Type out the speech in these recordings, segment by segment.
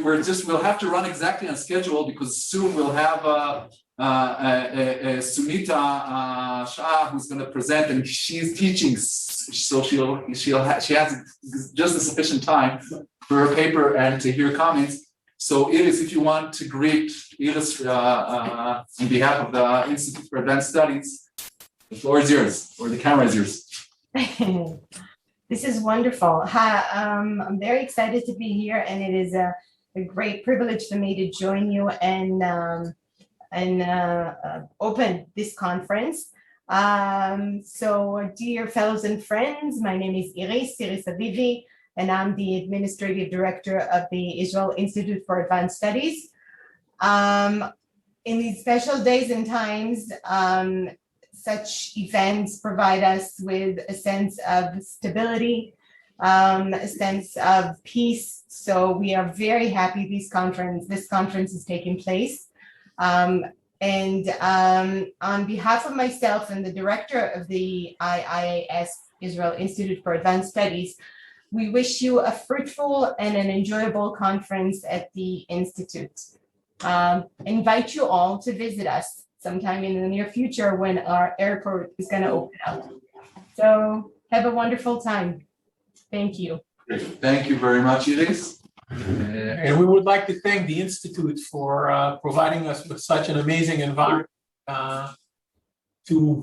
we'll have to run exactly on schedule because soon we'll have Sunita Shah who's going to present, and she's teaching, so she has just a sufficient time for her paper and to hear comments. So Iris, if you want to greet Iris on behalf of the Institute for Advanced Studies, the floor is yours, or the camera is yours. This is wonderful. I'm very excited to be here, and it is a great privilege for me to join you and open this conference. So, dear fellows and friends, my name is Iris Avivi, and I'm the Administrative Director of the Israel Institute for Advanced Studies. In these special days and times, such events provide us with a sense of stability, a sense of peace. So we are very happy this conference is taking place. On behalf of myself and the director of the IIAS, Israel Institute for Advanced Studies, we wish you a fruitful and an enjoyable conference at the Institute. Invite you all to visit us sometime in the near future when our airport is going to open up. So have a wonderful time. Thank you. Great. Thank you very much, Iris. And we would like to thank the Institute for providing us with such an amazing environment to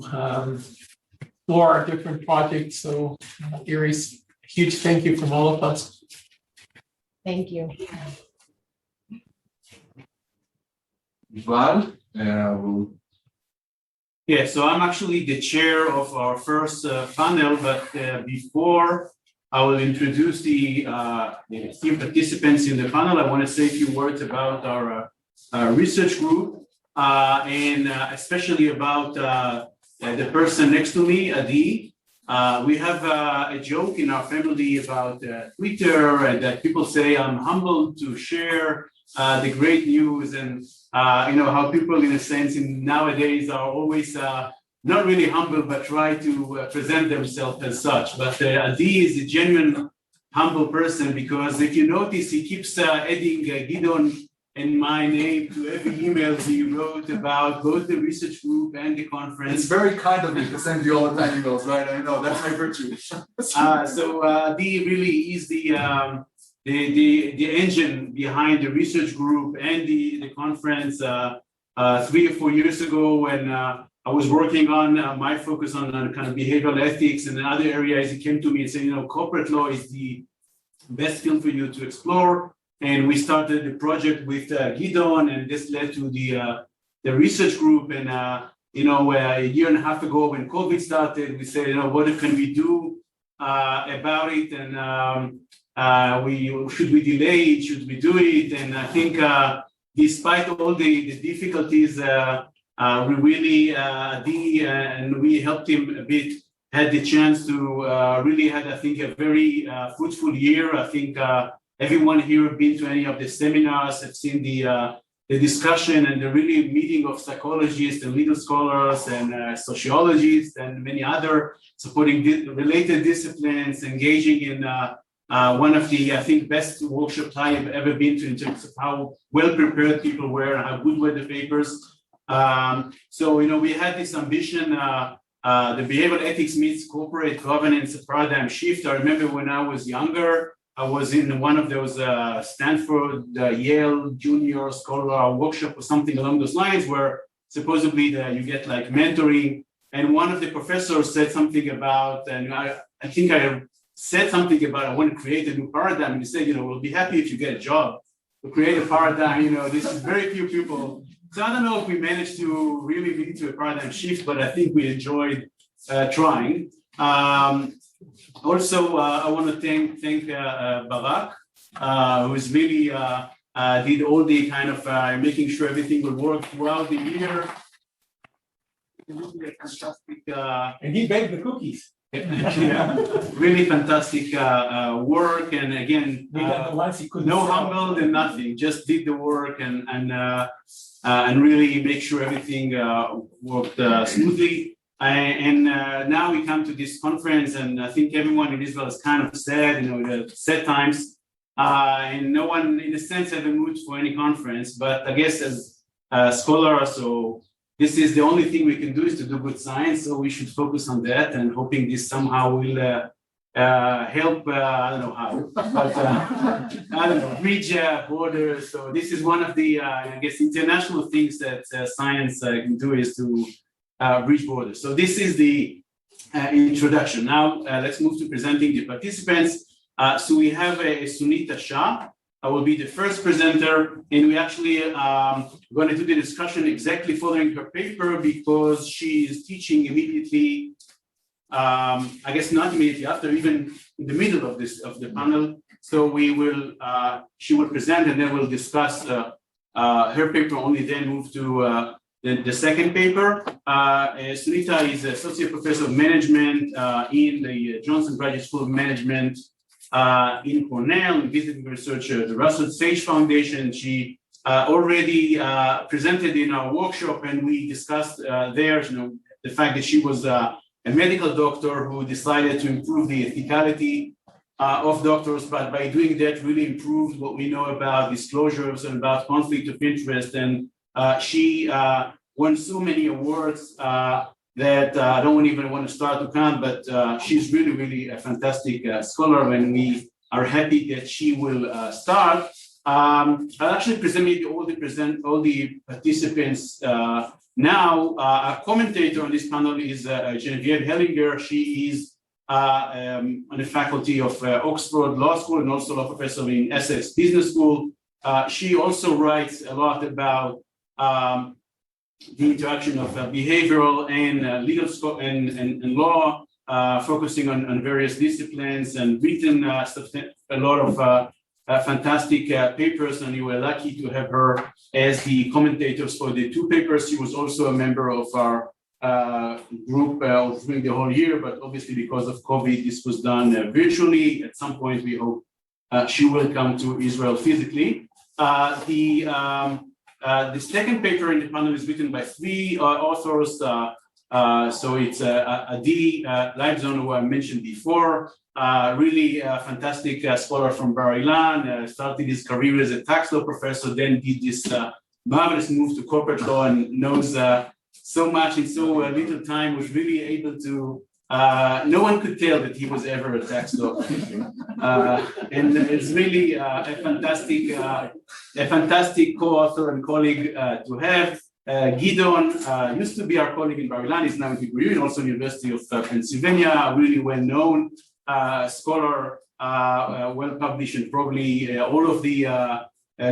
explore our different projects. So, Iris, a huge thank you from all of us. Thank you. Yuval, Yeah, so I'm actually the chair of our first panel, but before I will introduce the esteemed participants in the panel, I want to say a few words about our research group and especially about the person next to me, Adi. We have a joke in our family about Twitter, and that people say I'm humbled to share the great news, and how people, in a sense, nowadays are always not really humble, but try to present themselves as such. But Adi is a genuine humble person, because if you notice, he keeps adding Gideon and my name to every email he wrote about both the research group and the conference. It's very kind of me to send you all the time emails, right? I know, that's my virtue. So Adi really is the engine behind the research group and the conference. 3 or 4 years ago, when I was working on my focus on kind of behavioral ethics and other areas, he came to me and said, corporate law is the best field for you to explore. And we started the project with Gideon, and this led to the research group. And a year and a half ago, when COVID started, we said, what can we do about it? And should we delay it? Should we do it? And I think despite all the difficulties, we really and we helped him a bit, had the chance to really had, I think, a very fruitful year. I think everyone here have been to any of the seminars, have seen the discussion and the really meeting of psychologists and legal scholars and sociologists and many other supporting related disciplines, engaging in one of the, I think, best workshops I have ever been to in terms of how well prepared people were and how good were the papers. So, we had this ambition, the behavioral ethics meets corporate governance, a paradigm shift. I remember when I was younger, I was in one of those Stanford, Yale junior scholar workshop or something along those lines, where supposedly you get like mentoring. And one of the professors said something about, and I think I said something about, I want to create a new paradigm. And he said, we'll be happy if you get a job to create a paradigm. This is very few people. So I don't know if we managed to really lead to a paradigm shift, but I think we enjoyed trying. Also, I want to thank Barak, who's really did all the kind of making sure everything will work throughout the year. Really fantastic. And he baked the cookies. Yeah, really fantastic work, and again, no humbled and nothing, just did the work and really make sure everything worked smoothly. And now we come to this conference, and I think everyone in Israel is kind of sad, the sad times. and no one, in a sense, have a mood for any conference. But I guess as a scholar, so this is the only thing we can do is to do good science. So we should focus on that, and hoping this somehow will help. I don't know how, but I don't know, bridge borders. So this is one of the, I guess, international things that science can do is to bridge borders. So this is the introduction. Now let's move to presenting the participants. So we have Sunita Shah. I will be the first presenter, and we actually going to do the discussion exactly following her paper because she is teaching immediately. I guess not immediately after, even in the middle of the panel. So we will, she will present, and then we'll discuss her paper. Only then move to the second paper. Sunita is a associate professor of management in the Johnson Graduate School of Management in Cornell, and visiting researcher at the Russell Sage Foundation. She already presented in our workshop, and we discussed there, the fact that she was a medical doctor who decided to improve the ethicality of doctors, but by doing that really improved what we know about disclosures and about conflict of interest. And she won so many awards that I don't even want to start to count, but she's really, really a fantastic scholar, and we are happy that she will start. I'll actually present maybe all the participants now. A commentator on this panel is Geneviève Helleringer. She is on the faculty of Oxford Law School and also law professor in ESSEC Business School. She also writes a lot about the interaction of behavioral and legal and law, focusing on various disciplines, and written a lot of fantastic papers, and we were lucky to have her as the commentators for the two papers. She was also a member of our group during the whole year, but obviously because of COVID, this was done virtually. At some point, we hope she will come to Israel physically. The second paper in the panel is written by three authors. So it's Adi Libson, who I mentioned before, really a fantastic scholar from Bar-Ilan, started his career as a tax law professor, then did this marvelous move to corporate law, and knows so much in so little time, was really able to, no one could tell that he was ever a tax law. And it's really a fantastic co-author and colleague to have. Gideon used to be our colleague in Bar-Ilan, is now in Hebrew, and also University of Pennsylvania, really well-known scholar, well-published, and probably all of the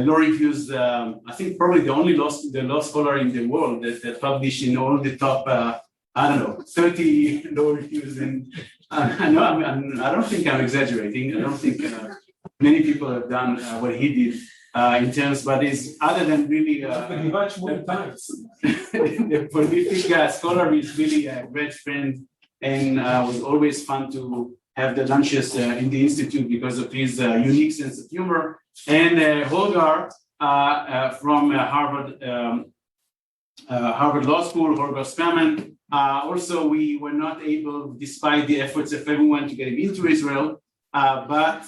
law reviews. I think probably the only law scholar in the world that published in all the top, 30 law reviews. And I don't think I'm exaggerating. I don't think many people have done what he did. In terms, but is other than really much more times. the prolific scholar is really a great friend, and was always fun to have the lunches in the institute because of his unique sense of humor. And Holger from Harvard Law School, Holger Spamann. Also, we were not able, despite the efforts of everyone, to get him into Israel, but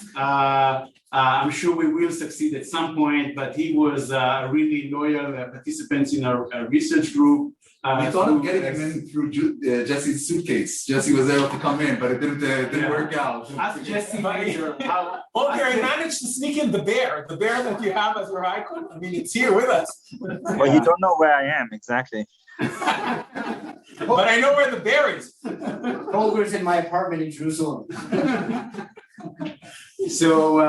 I'm sure we will succeed at some point. But he was a really loyal participant in our research group. We thought of getting him in through Jesse's suitcase. Jesse was able to come in, but it didn't work out. Ask Jesse later how. Holger, I managed to sneak in the bear that you have as your icon. I mean, it's here with us. Well, you don't know where I am exactly. But I know where the bear is. Holger's in my apartment in Jerusalem. So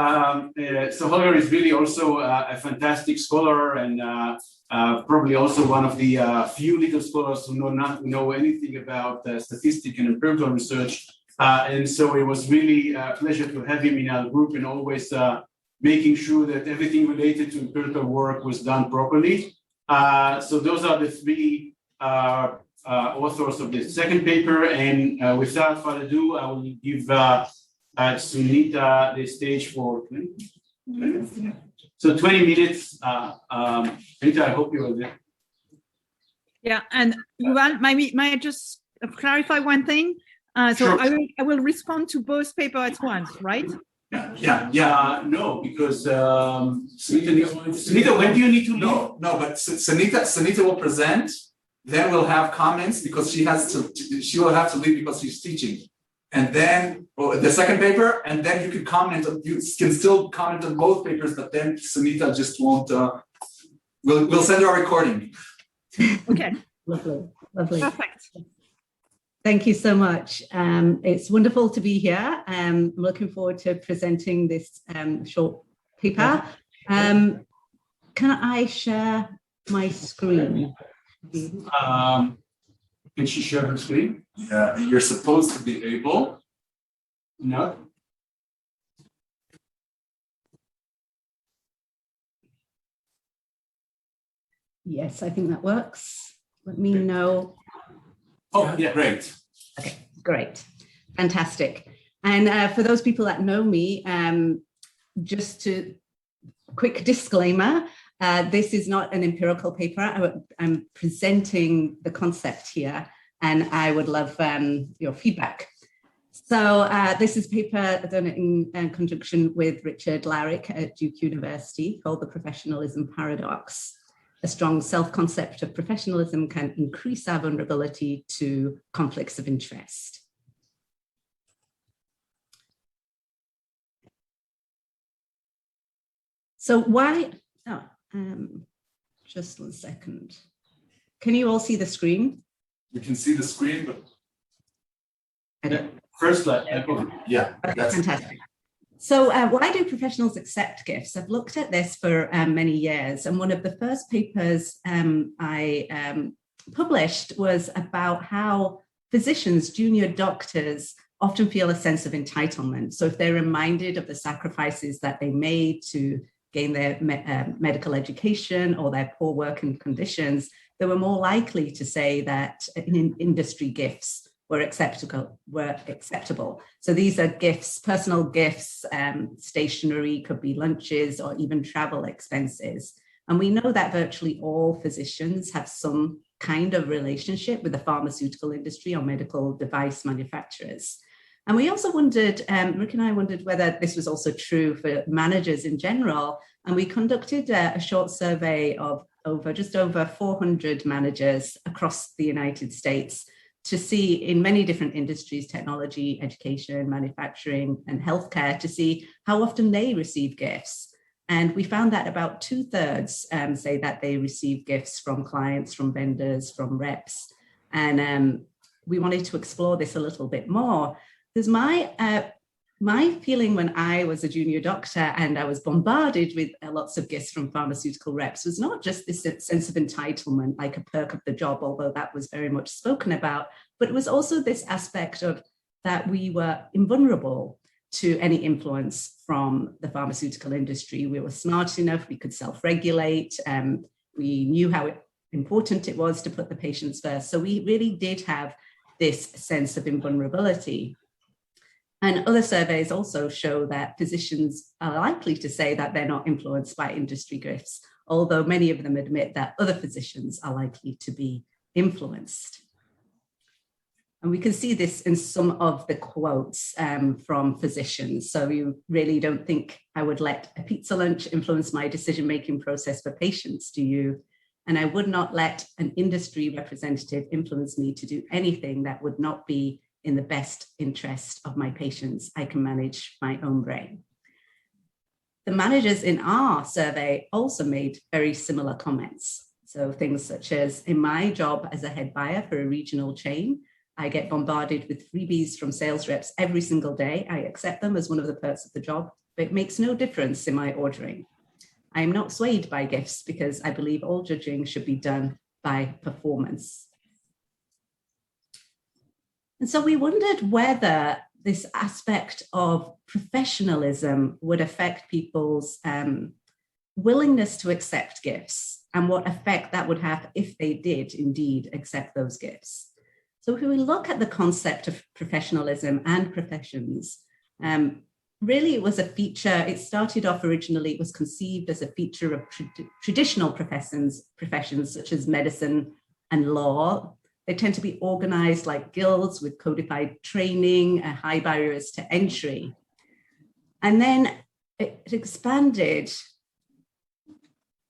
Holger is really also a fantastic scholar, and probably also one of the few legal scholars who know anything about statistics and empirical research. And so it was really a pleasure to have him in our group, and always making sure that everything related to empirical work was done properly. So those are the three authors of the second paper, and without further ado, I will give Sunita the stage for 20 minutes. So 20 minutes. Sunita, I hope you are there. Yeah, and Yuval, may I just clarify one thing? So Sure. I will respond to both papers at once, right? No, because Sunita, when do you need to leave? No, but Sunita will present, then we'll have comments because she will have to leave because she's teaching. And then the second paper, and then you can you can still comment on both papers, but then Sunita just won't, we'll send her a recording. Okay, Lovely, lovely. perfect. Thank you so much. It's wonderful to be here. I'm looking forward to presenting this short paper. Can I share my screen? Can she share her screen? Yeah, you're supposed to be able. No. Yes, I think that works. Let me know. Oh, yeah, great. Okay, great. Fantastic. And for those people that know me, just to quick disclaimer, this is not an empirical paper. I'm presenting the concept here, and I would love your feedback. So this is a paper done in conjunction with Richard Larrick at Duke University called The Professionalism Paradox. A strong self-concept of professionalism can increase our vulnerability to conflicts of interest. So why, just 1 second. Can you all see the screen? We can see the screen, but First slide. yeah, Okay, that's fantastic. So why do professionals accept gifts? I've looked at this for many years, and one of the first papers I published was about how physicians, junior doctors, often feel a sense of entitlement. So if they're reminded of the sacrifices that they made to gain their medical education or their poor working conditions, they were more likely to say that industry gifts were acceptable. So these are gifts, personal gifts, stationery, could be lunches, or even travel expenses. And we know that virtually all physicians have some kind of relationship with the pharmaceutical industry or medical device manufacturers. And we also wondered, Rick and I wondered whether this was also true for managers in general. And we conducted a short survey of just over 400 managers across the United States to see in many different industries, technology, education, manufacturing, and healthcare, to see how often they receive gifts. And we found that about 2/3 say that they receive gifts from clients, from vendors, from reps. And we wanted to explore this a little bit more, because my feeling when I was a junior doctor and I was bombarded with lots of gifts from pharmaceutical reps was not just this sense of entitlement, like a perk of the job, although that was very much spoken about, but it was also this aspect of that we were invulnerable to any influence from the pharmaceutical industry. We were smart enough, we could self-regulate, we knew how important it was to put the patients first. So we really did have this sense of invulnerability. And other surveys also show that physicians are likely to say that they're not influenced by industry gifts, although many of them admit that other physicians are likely to be influenced. And we can see this in some of the quotes from physicians. So you really don't think I would let a pizza lunch influence my decision-making process for patients, do you? And I would not let an industry representative influence me to do anything that would not be in the best interest of my patients. I can manage my own brain. The managers in our survey also made very similar comments. So things such as, in my job as a head buyer for a regional chain, I get bombarded with freebies from sales reps every single day. I accept them as one of the perks of the job, but it makes no difference in my ordering. I am not swayed by gifts because I believe all judging should be done by performance. And so we wondered whether this aspect of professionalism would affect people's willingness to accept gifts and what effect that would have if they did indeed accept those gifts. So if we look at the concept of professionalism and professions, really it was a feature, it started off originally, it was conceived as a feature of traditional professions such as medicine and law. They tend to be organized like guilds with codified training and high barriers to entry. And then it expanded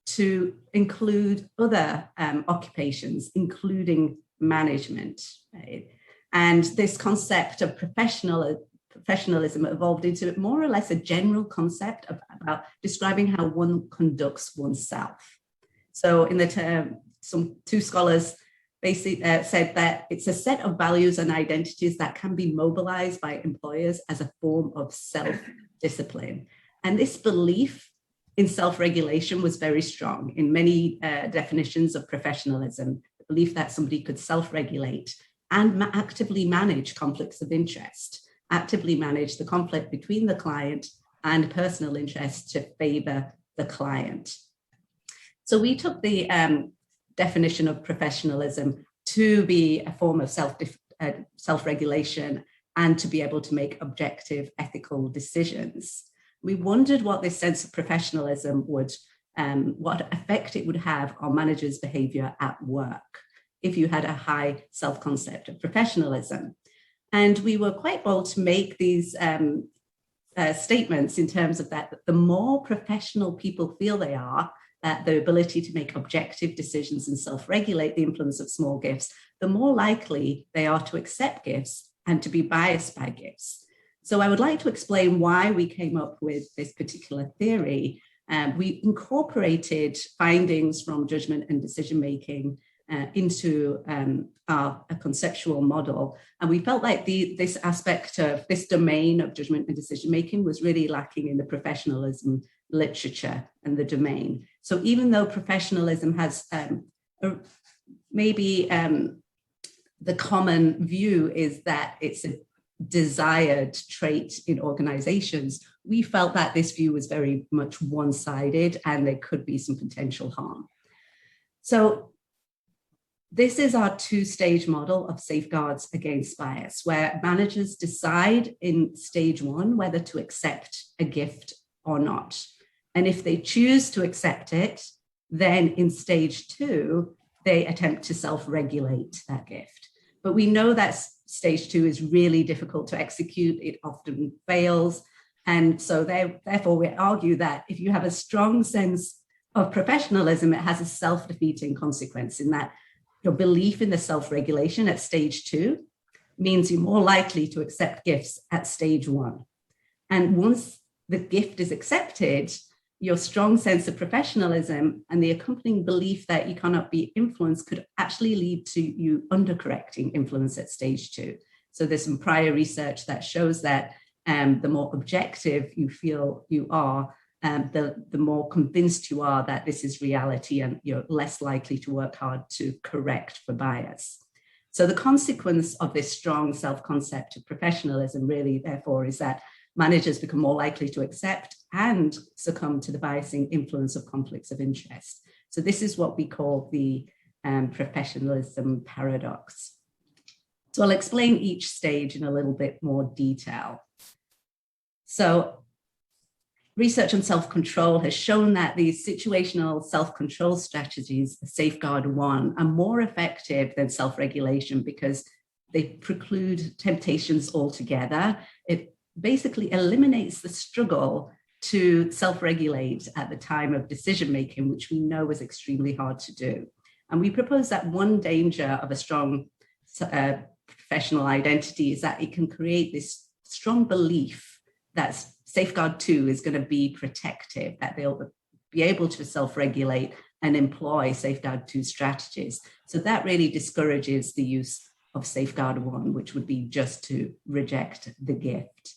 to include other occupations, including management. Right? And this concept of professionalism evolved into more or less a general concept about describing how one conducts oneself. So in the term, two scholars basically said that it's a set of values and identities that can be mobilized by employers as a form of self-discipline. And this belief in self-regulation was very strong in many definitions of professionalism, the belief that somebody could self-regulate and actively manage conflicts of interest, actively manage the conflict between the client and personal interest to favor the client. So we took the definition of professionalism to be a form of self-regulation and to be able to make objective ethical decisions. We wondered what this sense of professionalism would, what effect it would have on managers' behavior at work if you had a high self-concept of professionalism. And we were quite bold to make these statements in terms of that the more professional people feel they are, that the ability to make objective decisions and self-regulate the influence of small gifts, the more likely they are to accept gifts and to be biased by gifts. So I would like to explain why we came up with this particular theory. We incorporated findings from judgment and decision-making into a conceptual model. And we felt like this aspect of this domain of judgment and decision-making was really lacking in the professionalism literature and the domain. So even though professionalism has maybe the common view is that it's a desired trait in organizations, we felt that this view was very much one-sided and there could be some potential harm. So this is our two-stage model of safeguards against bias, where managers decide in stage one whether to accept a gift or not. And if they choose to accept it, then in stage two, they attempt to self-regulate that gift. But we know that stage two is really difficult to execute. It often fails. And so therefore, we argue that if you have a strong sense of professionalism, it has a self-defeating consequence in that your belief in the self-regulation at stage two means you're more likely to accept gifts at stage one. And once the gift is accepted, your strong sense of professionalism and the accompanying belief that you cannot be influenced could actually lead to you undercorrecting influence at stage two. So there's some prior research that shows that the more objective you feel you are, the more convinced you are that this is reality and you're less likely to work hard to correct for bias. So the consequence of this strong self-concept of professionalism really, therefore, is that managers become more likely to accept and succumb to the biasing influence of conflicts of interest. So this is what we call the professionalism paradox. So I'll explain each stage in a little bit more detail. So research on self-control has shown that these situational self-control strategies, safeguard one, are more effective than self-regulation because they preclude temptations altogether. It basically eliminates the struggle to self-regulate at the time of decision-making, which we know is extremely hard to do. And we propose that one danger of a strong professional identity is that it can create this strong belief that safeguard two is going to be protective, that they'll be able to self-regulate and employ safeguard two strategies. So that really discourages the use of safeguard one, which would be just to reject the gift.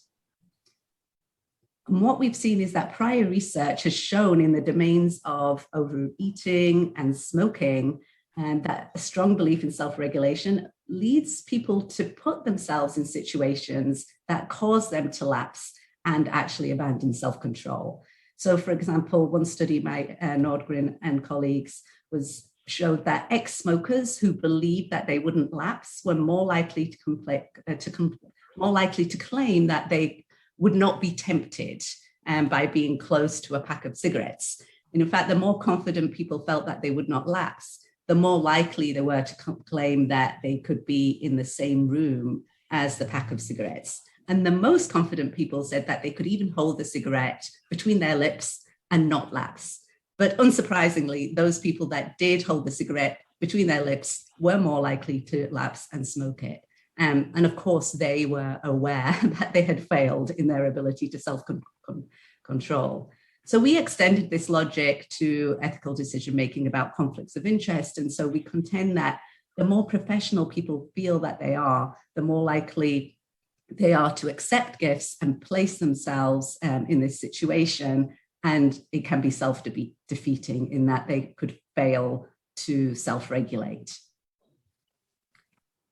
And what we've seen is that prior research has shown in the domains of overeating and smoking, and that a strong belief in self-regulation leads people to put themselves in situations that cause them to lapse and actually abandon self-control. So for example, one study by Nordgren and colleagues showed that ex-smokers who believed that they wouldn't lapse were more likely to claim that they would not be tempted by being close to a pack of cigarettes. And in fact, the more confident people felt that they would not lapse, the more likely they were to claim that they could be in the same room as the pack of cigarettes. And the most confident people said that they could even hold the cigarette between their lips and not lapse. But unsurprisingly, those people that did hold the cigarette between their lips were more likely to lapse and smoke it. And of course, they were aware that they had failed in their ability to self-control. So we extended this logic to ethical decision-making about conflicts of interest. And so we contend that the more professional people feel that they are, the more likely they are to accept gifts and place themselves in this situation. And it can be self-defeating in that they could fail to self-regulate.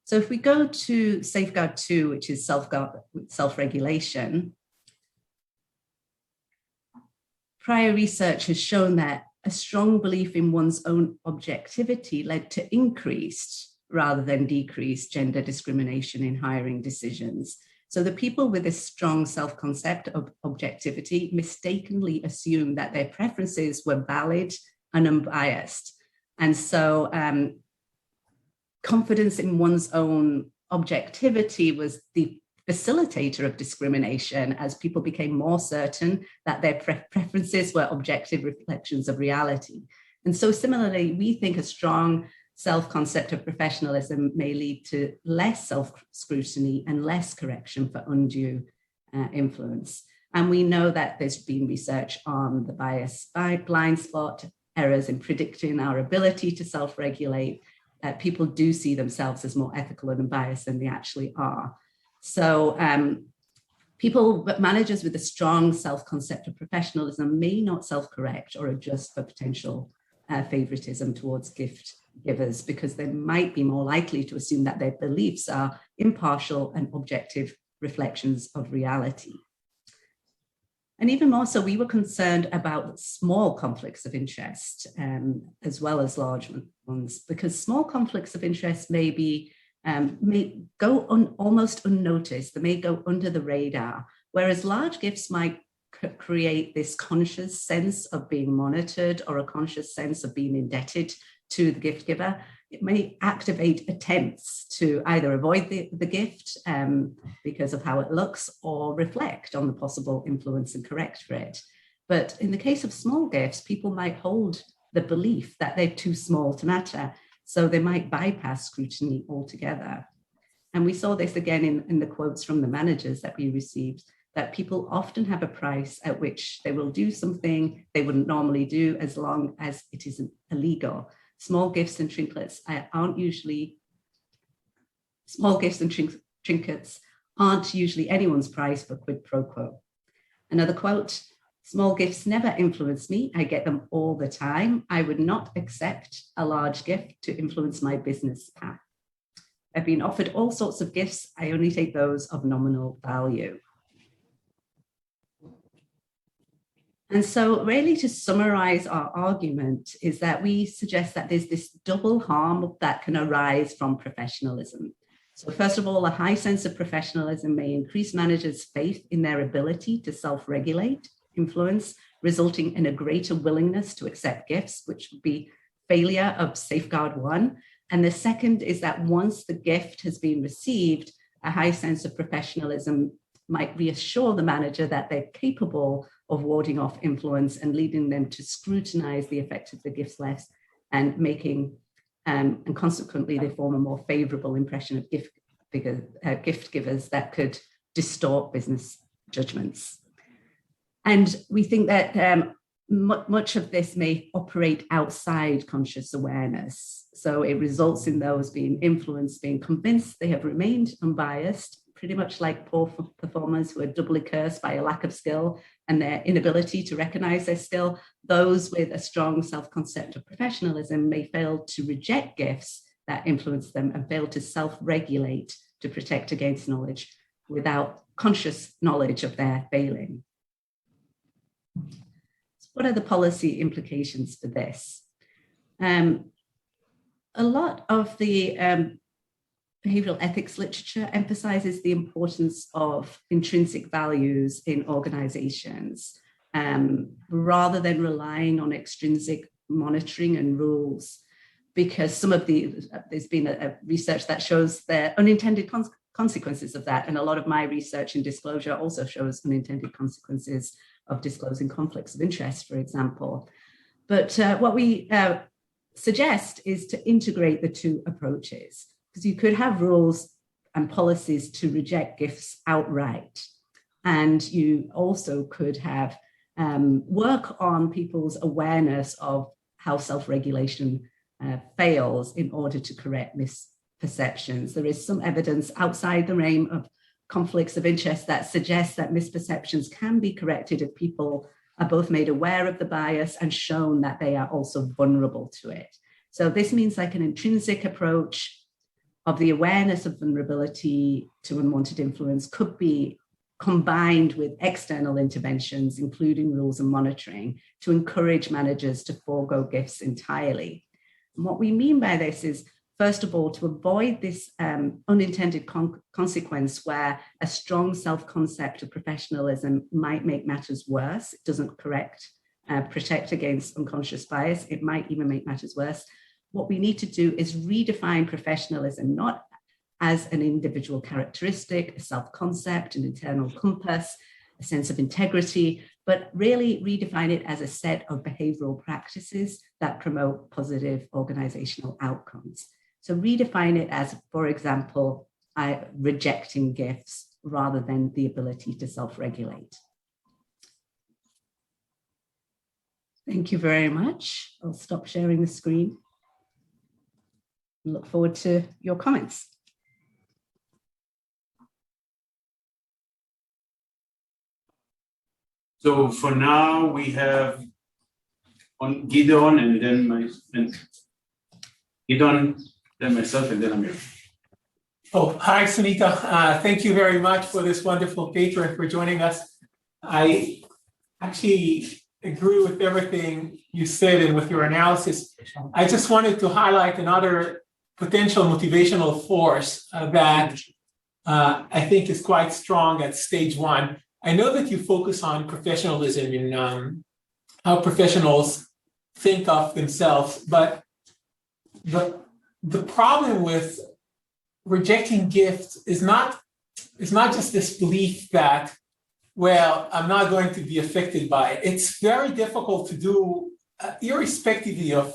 So if we go to safeguard 2, which is self-regulation, prior research has shown that a strong belief in one's own objectivity led to increased rather than decreased gender discrimination in hiring decisions. So the people with a strong self-concept of objectivity mistakenly assumed that their preferences were valid and unbiased. And so confidence in one's own objectivity was the facilitator of discrimination as people became more certain that their preferences were objective reflections of reality. And so similarly, we think a strong self-concept of professionalism may lead to less self-scrutiny and less correction for undue influence. And we know that there's been research on the bias blind spot, errors in predicting our ability to self-regulate. People do see themselves as more ethical and unbiased than they actually are. So managers with a strong self-concept of professionalism may not self-correct or adjust for potential favoritism towards gift givers because they might be more likely to assume that their beliefs are impartial and objective reflections of reality. And even more so, we were concerned about small conflicts of interest as well as large ones, because small conflicts of interest may go almost unnoticed, they may go under the radar, whereas large gifts might create this conscious sense of being monitored or a conscious sense of being indebted to the gift giver. It may activate attempts to either avoid the gift because of how it looks or reflect on the possible influence and correct for it. But in the case of small gifts, people might hold the belief that they're too small to matter, so they might bypass scrutiny altogether. And we saw this again in the quotes from the managers that we received, that people often have a price at which they will do something they wouldn't normally do as long as it isn't illegal. Small gifts and trinkets aren't usually anyone's price for quid pro quo. Another quote, small gifts never influence me. I get them all the time. I would not accept a large gift to influence my business path. I've been offered all sorts of gifts. I only take those of nominal value. And so really to summarize our argument is that we suggest that there's this double harm that can arise from professionalism. So first of all, a high sense of professionalism may increase managers' faith in their ability to self-regulate influence, resulting in a greater willingness to accept gifts, which would be failure of safeguard 1. And the second is that once the gift has been received, a high sense of professionalism might reassure the manager that they're capable of warding off influence and leading them to scrutinize the effect of the gifts less and making, and consequently they form a more favorable impression of gift givers that could distort business judgments. And we think that much of this may operate outside conscious awareness. So it results in those being influenced, being convinced they have remained unbiased, pretty much like poor performers who are doubly cursed by a lack of skill and their inability to recognize their skill. Those with a strong self-concept of professionalism may fail to reject gifts that influence them and fail to self-regulate to protect against knowledge without conscious knowledge of their failing. So what are the policy implications for this? A lot of the behavioral ethics literature emphasizes the importance of intrinsic values in organizations rather than relying on extrinsic monitoring and rules, because there's been a research that shows that unintended consequences of that. And a lot of my research in disclosure also shows unintended consequences of disclosing conflicts of interest, for example. But what we suggest is to integrate the two approaches, because you could have rules and policies to reject gifts outright. And you also could have work on people's awareness of how self-regulation fails in order to correct misperceptions. There is some evidence outside the realm of conflicts of interest that suggests that misperceptions can be corrected if people are both made aware of the bias and shown that they are also vulnerable to it. So this means like an intrinsic approach of the awareness of vulnerability to unwanted influence could be combined with external interventions, including rules and monitoring, to encourage managers to forego gifts entirely. And what we mean by this is, first of all, to avoid this unintended consequence where a strong self-concept of professionalism might make matters worse. It doesn't protect against unconscious bias. It might even make matters worse. What we need to do is redefine professionalism, not as an individual characteristic, a self-concept, an internal compass, a sense of integrity, but really redefine it as a set of behavioral practices that promote positive organizational outcomes. So redefine it as, for example, rejecting gifts rather than the ability to self-regulate. Thank you very much. I'll stop sharing the screen. Look forward to your comments. So for now, we have on Gideon and then Gideon, then myself, and then Amir. Oh, hi, Sunita. Thank you very much for this wonderful paper and for joining us. I actually agree with everything you said and with your analysis. I just wanted to highlight another potential motivational force that I think is quite strong at stage one. I know that you focus on professionalism and how professionals think of themselves, but the problem with rejecting gifts is not just this belief that, well, I'm not going to be affected by it. It's very difficult to do irrespectively of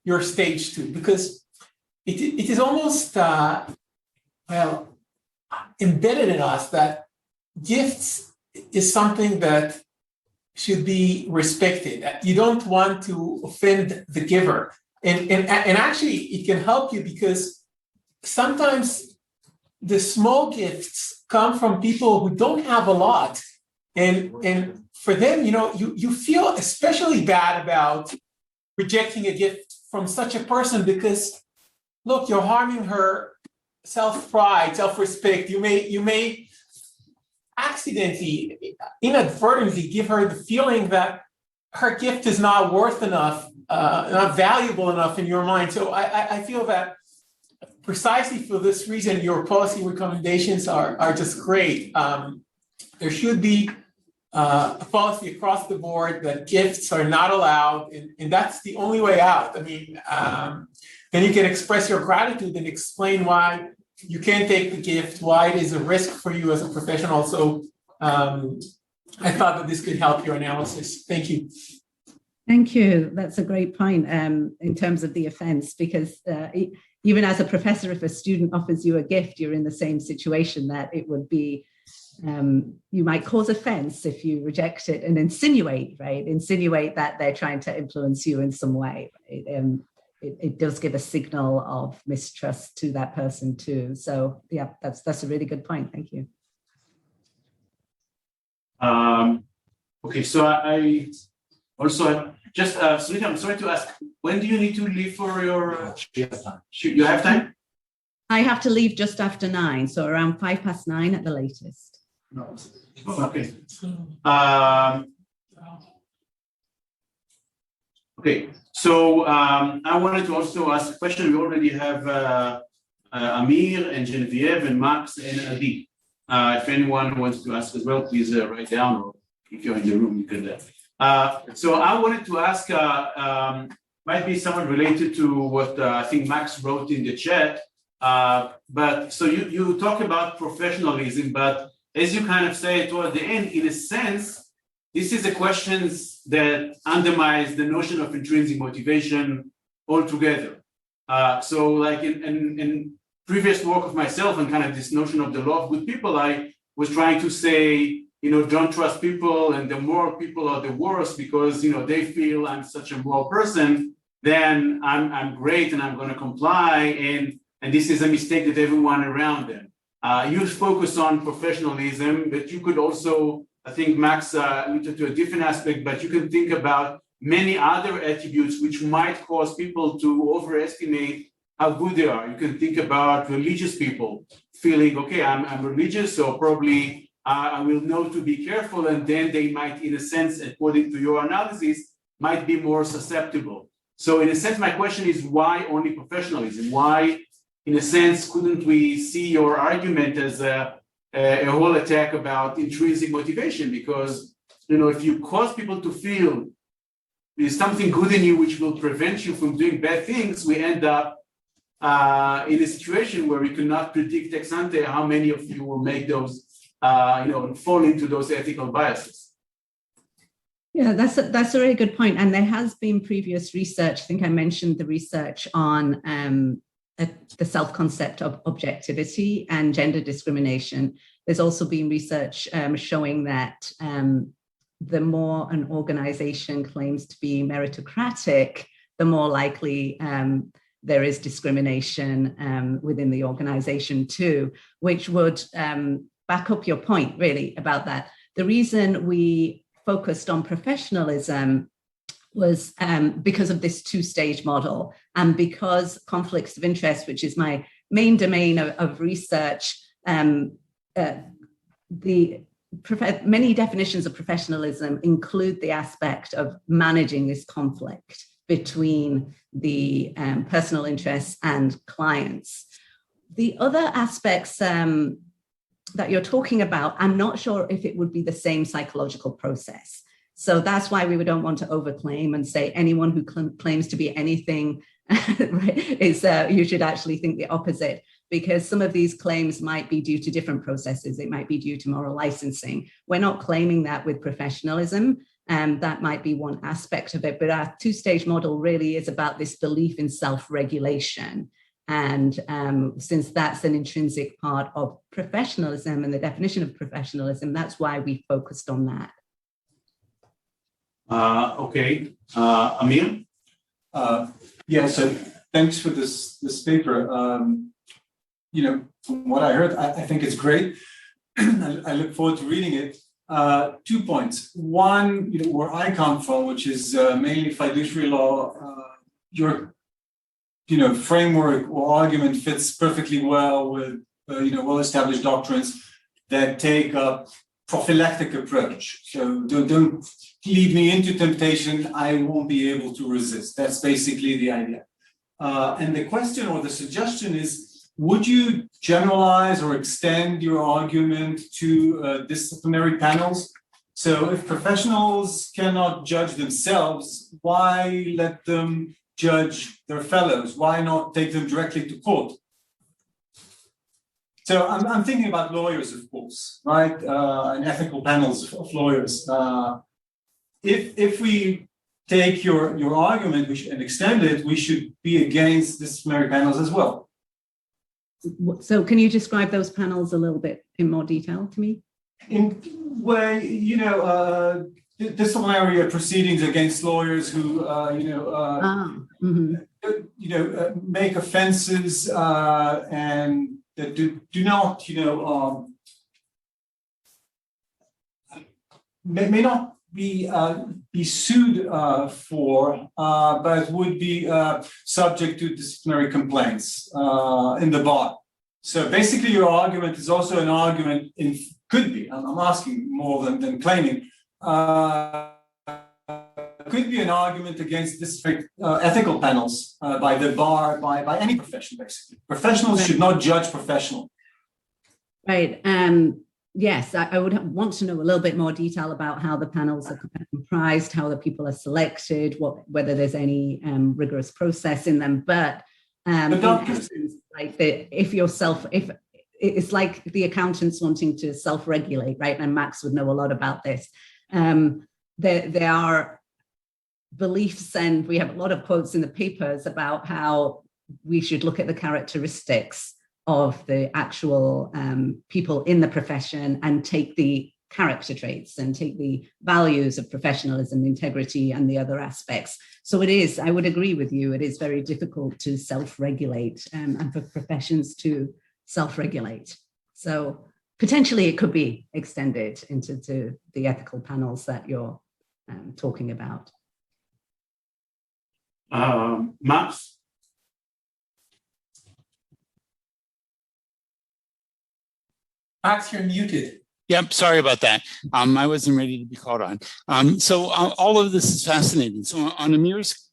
your stage two, because it is almost embedded in us that gifts is something that should be respected. You don't want to offend the giver. And actually, it can help you because sometimes the small gifts come from people who don't have a lot. And for them, you feel especially bad about rejecting a gift from such a person because, look, you're harming her self-pride, self-respect. You may accidentally, inadvertently give her the feeling that her gift is not worth enough, not valuable enough in your mind. So I feel that precisely for this reason, your policy recommendations are just great. There should be a policy across the board that gifts are not allowed, and that's the only way out. I mean, then you can express your gratitude and explain why you can't take the gift, why it is a risk for you as a professional. So I thought that this could help your analysis. Thank you. Thank you. That's a great point in terms of the offense, because even as a professor, if a student offers you a gift, you're in the same situation that it would be, you might cause offense if you reject it and insinuate that they're trying to influence you in some way. Right? It does give a signal of mistrust to that person too. So yeah, that's a really good point. Thank you. Okay, so I also just Sunita, I'm sorry to ask, when do you need to leave for your? You have time? I have to leave just after 9, so around 9:05 at the latest. No. Oh, okay. Okay, so I wanted to also ask a question. We already have Amir and Geneviève and Max and Adi. If anyone wants to ask as well, please write down, or if you're in the room, you can. So I wanted to ask, might be somewhat related to what I think Max wrote in the chat. But so you talk about professionalism, but as you kind of say toward the end, in a sense, this is a question that undermines the notion of intrinsic motivation altogether. So like in previous work of myself and kind of this notion of the law of good people, I was trying to say, don't trust people, and the more people are the worse because, they feel I'm such a moral person, then I'm great and I'm going to comply. And this is a mistake that everyone around them. You focus on professionalism, but you could also, I think Max alluded to a different aspect, but you can think about many other attributes which might cause people to overestimate how good they are. You can think about religious people feeling, okay, I'm religious, so probably I will know to be careful, and then they might, in a sense, according to your analysis, might be more susceptible. So in a sense, my question is, why only professionalism? Why, in a sense, couldn't we see your argument as a whole attack about intrinsic motivation? Because, if you cause people to feel there's something good in you which will prevent you from doing bad things, we end up in a situation where we cannot predict ex ante how many of you will make those, fall into those ethical biases. Yeah, that's a really good point. And there has been previous research. I think I mentioned the research on the self-concept of objectivity and gender discrimination. There's also been research showing that the more an organization claims to be meritocratic, the more likely there is discrimination within the organization too, which would back up your point really about that. The reason we focused on professionalism was because of this two-stage model, and because conflicts of interest, which is my main domain of research, many definitions of professionalism include the aspect of managing this conflict between the personal interests and clients. The other aspects that you're talking about, I'm not sure if it would be the same psychological process. So that's why we don't want to overclaim and say anyone who claims to be anything is, you should actually think the opposite, because some of these claims might be due to different processes. It might be due to moral licensing. We're not claiming that with professionalism. That might be one aspect of it, but our two-stage model really is about this belief in self-regulation. And since that's an intrinsic part of professionalism and the definition of professionalism, that's why we focused on that. Okay, Amir? Yeah, so thanks for this paper. From what I heard, I think it's great. I look forward to reading it. 2 points. One, where I come from, which is mainly fiduciary law, your framework or argument fits perfectly well with well-established doctrines that take a prophylactic approach. So don't lead me into temptation. I won't be able to resist. That's basically the idea. And the question or the suggestion is, would you generalize or extend your argument to disciplinary panels? So if professionals cannot judge themselves, why let them judge their fellows? Why not take them directly to court? So I'm thinking about lawyers, of course, right? And ethical panels of lawyers. If we take your argument and extend it, we should be against disciplinary panels as well. So can you describe those panels a little bit in more detail to me? In way, disciplinary proceedings against lawyers who, make offenses and that do not, may not be sued for, but would be subject to disciplinary complaints in the bar. So basically, your argument is also an argument could be. I'm asking more than claiming. Could be an argument against district ethical panels by the bar, by any profession, basically. Professionals should not judge professional. Right. Yes, I would want to know a little bit more detail about how the panels are comprised, how the people are selected, whether there's any rigorous process in them. But right? That if it's like the accountants wanting to self-regulate, right? And Max would know a lot about this. There are beliefs, and we have a lot of quotes in the papers about how we should look at the characteristics of the actual people in the profession and take the character traits and take the values of professionalism, integrity, and the other aspects. So it is, I would agree with you, it is very difficult to self-regulate and for professions to self-regulate. So potentially it could be extended into the ethical panels that you're talking about. Max? Max, you're muted. Yep, sorry about that. I wasn't ready to be called on. So all of this is fascinating. So on Amir's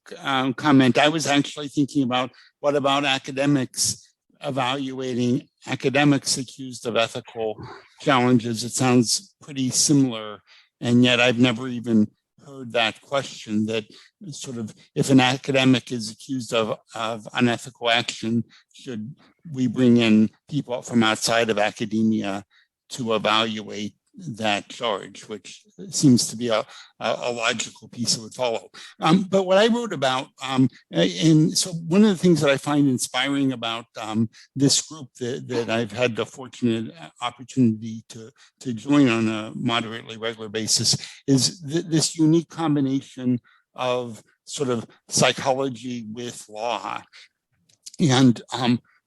comment, I was actually thinking about what about academics evaluating academics accused of ethical challenges. It sounds pretty similar, and yet I've never even heard that question, that sort of if an academic is accused of unethical action, should we bring in people from outside of academia to evaluate that charge, which seems to be a logical piece that would follow. But what I wrote about, and so one of the things that I find inspiring about this group that I've had the fortunate opportunity to join on a moderately regular basis is this unique combination of sort of psychology with law. And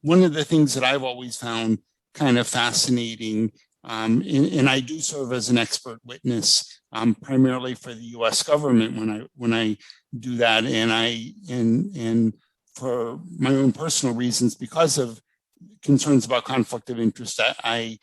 one of the things that I've always found kind of fascinating, and I do serve as an expert witness primarily for the U.S. government when I do that, and for my own personal reasons, because of concerns about conflict of interest, I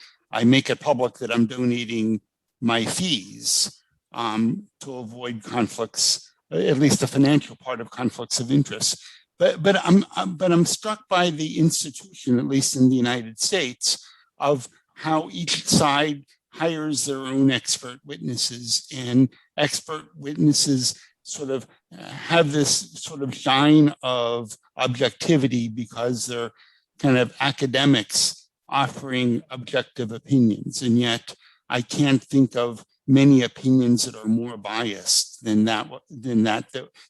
make it public that I'm donating my fees to avoid conflicts, at least the financial part of conflicts of interest. But I'm struck by the institution, at least in the United States, of how each side hires their own expert witnesses, and expert witnesses sort of have this sort of shine of objectivity because they're kind of academics offering objective opinions. And yet I can't think of many opinions that are more biased than that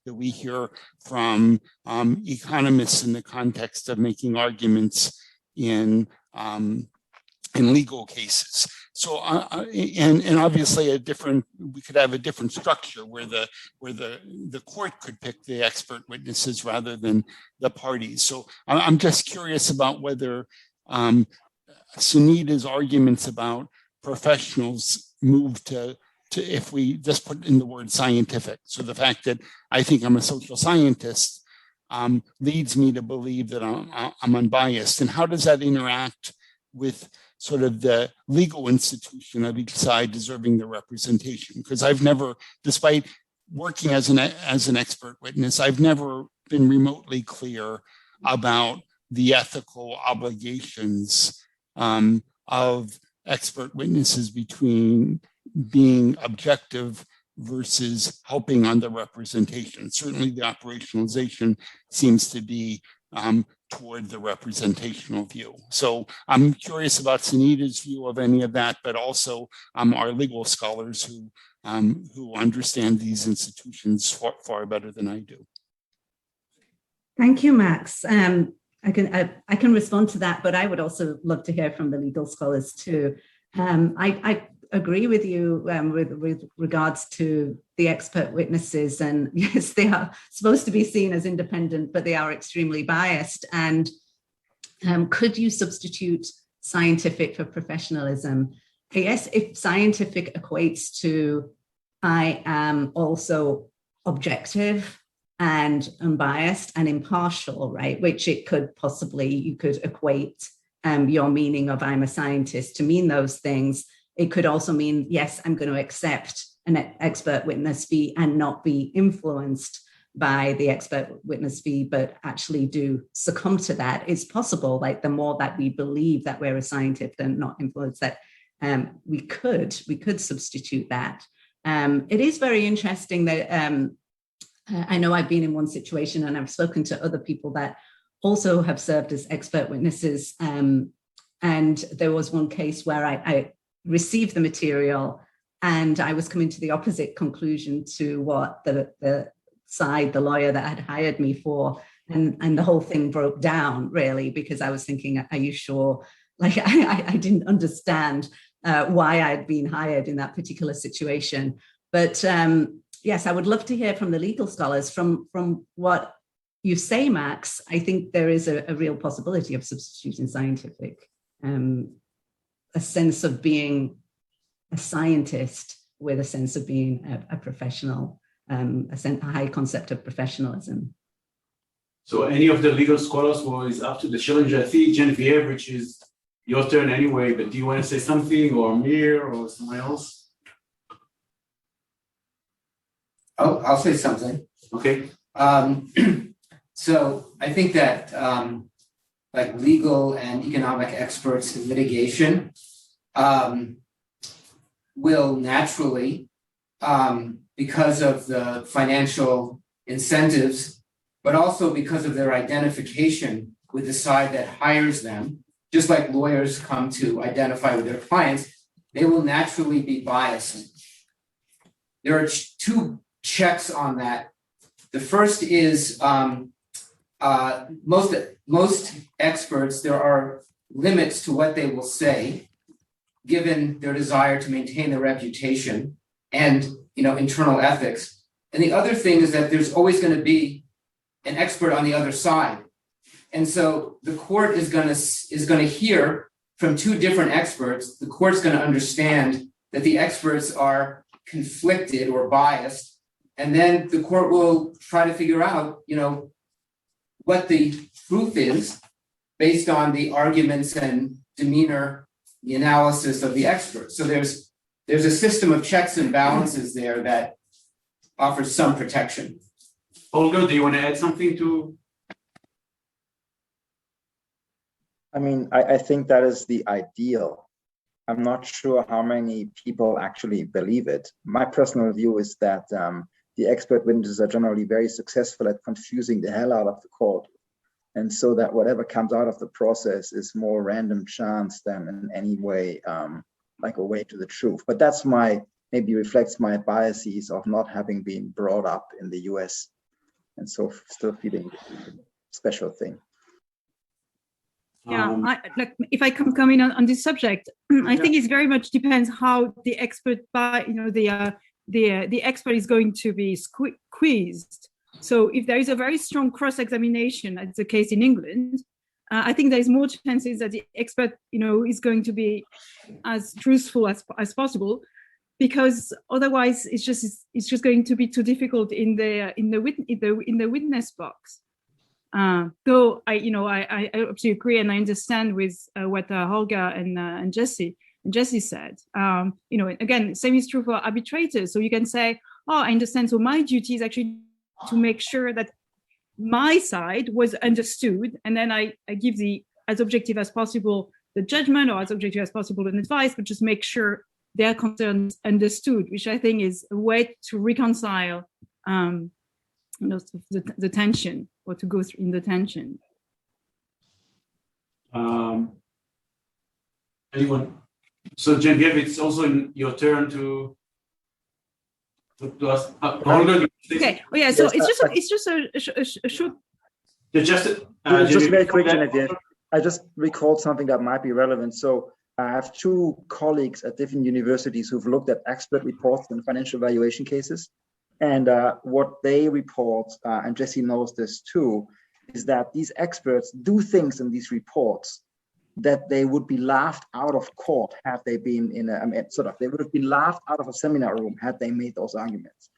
we hear from economists in the context of making arguments in legal cases. So, and obviously we could have a different structure where the court could pick the expert witnesses rather than the parties. So I'm just curious about whether Sunita's arguments about professionals move to if we just put in the word scientific. So the fact that I think I'm a social scientist leads me to believe that I'm unbiased. And how does that interact with sort of the legal institution of each side deserving the representation? Because I've never, despite working as an expert witness, I've never been remotely clear about the ethical obligations of expert witnesses between being objective versus helping on the representation. Certainly the operationalization seems to be toward the representational view. So I'm curious about Sunita's view of any of that, but also our legal scholars who understand these institutions far better than I do. Thank you, Max. I can respond to that, but I would also love to hear from the legal scholars too. I agree with you with regards to the expert witnesses, and yes, they are supposed to be seen as independent, but they are extremely biased. And could you substitute scientific for professionalism? Yes, if scientific equates to I am also objective and unbiased and impartial, right? Which it could possibly, you could equate your meaning of I'm a scientist to mean those things. It could also mean, yes, I'm going to accept an expert witness fee and not be influenced by the expert witness fee, but actually do succumb to that. It's possible, like the more that we believe that we're a scientist and not influenced, that we could substitute that. It is very interesting that I know I've been in one situation and I've spoken to other people that also have served as expert witnesses. And there was one case where I received the material and I was coming to the opposite conclusion to what the lawyer that had hired me for. And the whole thing broke down, really, because I was thinking, are you sure? Like, I didn't understand why I'd been hired in that particular situation. But yes, I would love to hear from the legal scholars. From what you say, Max, I think there is a real possibility of substituting scientific, a sense of being a scientist with a sense of being a professional, a high concept of professionalism. So any of the legal scholars who is up to the challenge, I think Geneviève, which is your turn anyway, but do you want to say something, or Amir, or someone else? Oh, I'll say something. Okay. So I think that like legal and economic experts in litigation will naturally, because of the financial incentives, but also because of their identification with the side that hires them, just like lawyers come to identify with their clients, they will naturally be biased. There are two checks on that. The first is most experts, there are limits to what they will say, given their desire to maintain their reputation and internal ethics. And the other thing is that there's always going to be an expert on the other side. And so the court is going to hear from two different experts. The court's going to understand that the experts are conflicted or biased. And then the court will try to figure out, what the truth is based on the arguments and demeanor, the analysis of the experts. So there's a system of checks and balances there that offers some protection. Holger, do you want to add something to? I mean, I think that is the ideal. I'm not sure how many people actually believe it. My personal view is that the expert witnesses are generally very successful at confusing the hell out of the court. And so that whatever comes out of the process is more random chance than in any way like a way to the truth. But that's maybe reflects my biases of not having been brought up in the US. And so still feeling a special thing. Yeah, if I come in on this subject, I think it very much depends how the expert, the expert is going to be squeezed. So if there is a very strong cross-examination, as the case in England, I think there's more chances that the expert, is going to be as truthful as possible, because otherwise it's just going to be too difficult in the witness box. Though I absolutely agree, and I understand with what Holger and Jesse said. Again, same is true for arbitrators. So you can say, "Oh, I understand. So my duty is actually to make sure that my side was understood, and then I give as objective as possible the judgment, or as objective as possible an advice, but just make sure their concerns understood," which I think is a way to reconcile the tension, or to go through in the tension. Anyone? So Geneviève, it's also your turn to ask. Holger, okay. Oh yeah. So it's just a short. Just very quick, Geneviève. I just recalled something that might be relevant. So I have two colleagues at different universities who've looked at expert reports in financial valuation cases. And what they report, and Jesse knows this too, is that these experts do things in these reports that they would be laughed out of court had they been they would have been laughed out of a seminar room had they made those arguments.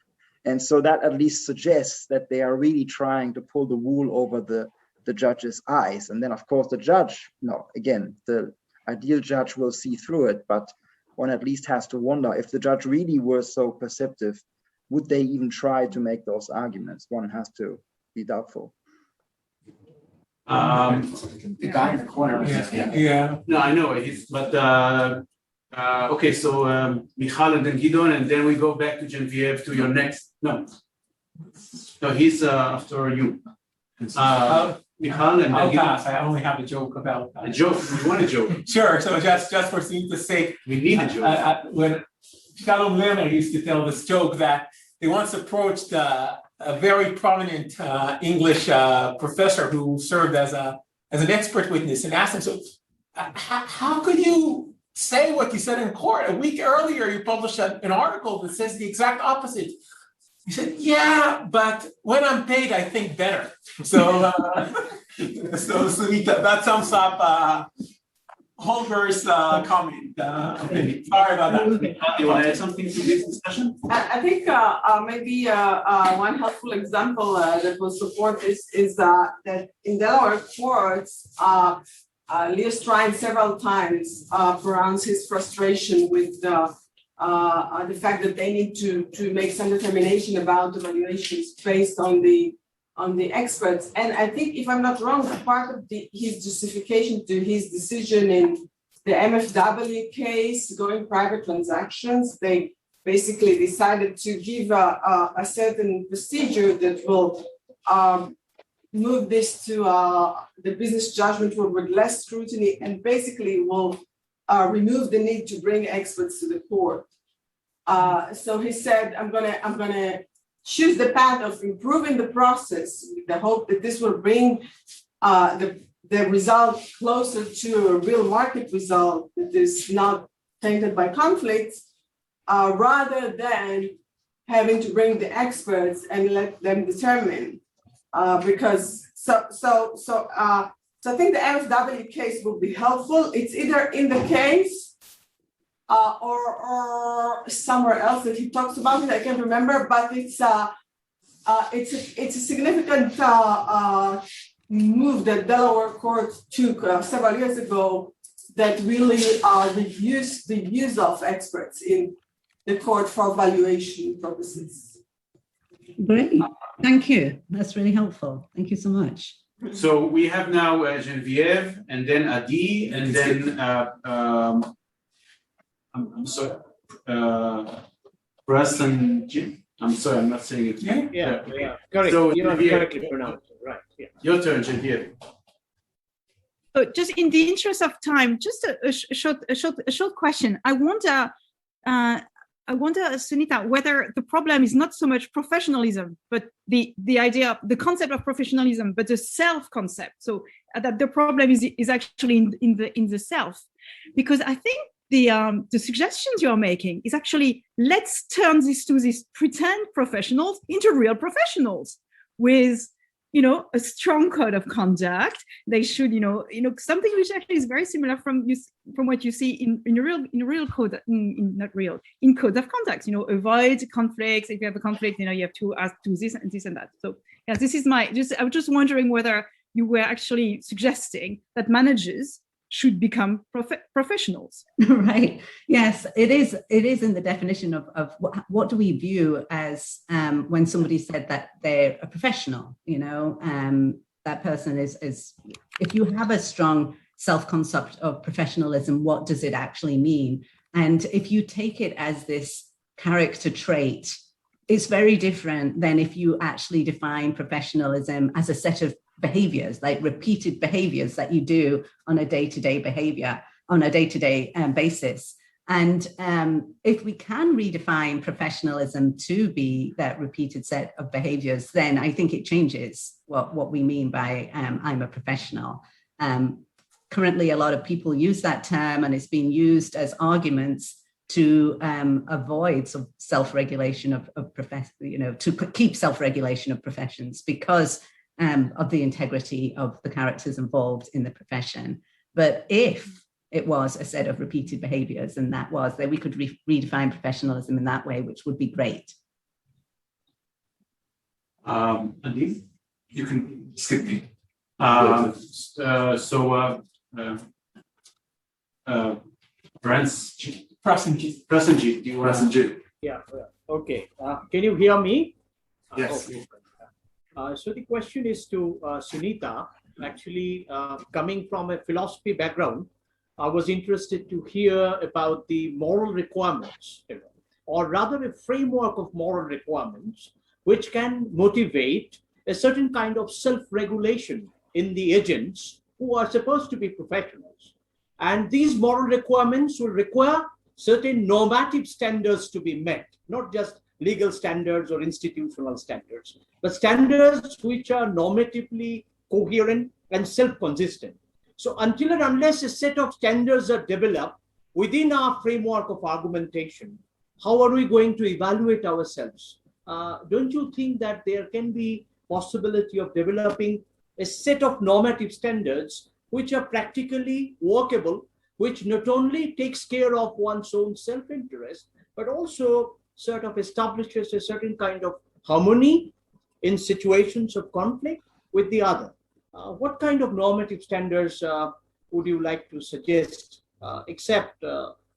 And so that at least suggests that they are really trying to pull the wool over the judge's eyes. And then of course the judge, again, the ideal judge will see through it, but one at least has to wonder if the judge really were so perceptive, would they even try to make those arguments? One has to be doubtful. The guy in the corner. Yeah. No, I know, okay, so Michal and then Gideon, and then we go back to Geneviève to your next. No, he's after you. Michal and I'll Gideon. pass. I only have a joke about A joke. We want a joke. Sure. So just for Sunita's sake, We need a joke. when Shalom Lerner used to tell this joke that they once approached a very prominent English professor who served as an expert witness and asked him, so how could you say what you said in court? A week earlier, you published an article that says the exact opposite. He said, yeah, but when I'm paid, I think better. So, so Sunita, that sums up Holger's comment. Okay. Sorry about that. Michal, do you want to add something to this discussion? I think maybe one helpful example that will support this is that in Delaware courts, Leo Strine several times pronounced his frustration with the fact that they need to make some determination about the valuations based on the experts. And I think, if I'm not wrong, part of his justification to his decision in the MFW case, going private transactions, they basically decided to give a certain procedure that will move this to the business judgment rule with less scrutiny, and basically will remove the need to bring experts to the court. So he said, I'm gonna choose the path of improving the process with the hope that this will bring the result closer to a real market result that is not tainted by conflicts, rather than having to bring the experts and let them determine. Because I think the MFW case will be helpful. It's either in the case or somewhere else that he talks about it. I can't remember, but it's a significant move that Delaware court took several years ago that really reduced the use of experts in the court for valuation purposes. Great, thank you. That's really helpful. Thank you so much. So we have now Geneviève, and then Adi, and then I'm sorry, Preston. I'm sorry, I'm not saying it. Yeah. Correct. So You have Geneviève, correctly pronounced it, right? Yeah. your turn, Geneviève. Just in the interest of time, just a short question. I wonder, Sunita, whether the problem is not so much professionalism, but the idea, the concept of professionalism, but the self concept. So that the problem is actually in the self, because I think the suggestions you're making is actually, let's turn these pretend professionals into real professionals with, a strong code of conduct. They should, something which actually is very similar from what you see in real code, in code of conduct. Avoid conflicts. If you have a conflict, you have to ask to this and this and that. So yeah, this is I was just wondering whether you were actually suggesting that managers should become professionals. Right. Yes, it is in the definition of what do we view as when somebody said that they're a professional, that person is, if you have a strong self-concept of professionalism, what does it actually mean? And if you take it as this character trait, it's very different than if you actually define professionalism as a set of behaviors, like repeated behaviors that you do on a day-to-day basis. And if we can redefine professionalism to be that repeated set of behaviors, then I think it changes what we mean by I'm a professional. Currently, a lot of people use that term, and it's being used as arguments to avoid self-regulation of to keep self-regulation of professions because of the integrity of the characters involved in the profession. But if it was a set of repeated behaviors, and that we could redefine professionalism in that way, which would be great. Adi? You can skip me. Prasenjit, do you want to? Yeah. Okay. Can you hear me? Yes. Okay. So the question is to Sunita. Actually, coming from a philosophy background, I was interested to hear about the moral requirements, or rather a framework of moral requirements, which can motivate a certain kind of self-regulation in the agents who are supposed to be professionals. And these moral requirements will require certain normative standards to be met, not just legal standards or institutional standards, but standards which are normatively coherent and self-consistent. So until and unless a set of standards are developed within our framework of argumentation, how are we going to evaluate ourselves? Don't you think that there can be possibility of developing a set of normative standards which are practically workable, which not only takes care of one's own self-interest, but also sort of establishes a certain kind of harmony in situations of conflict with the other? What kind of normative standards would you like to suggest, except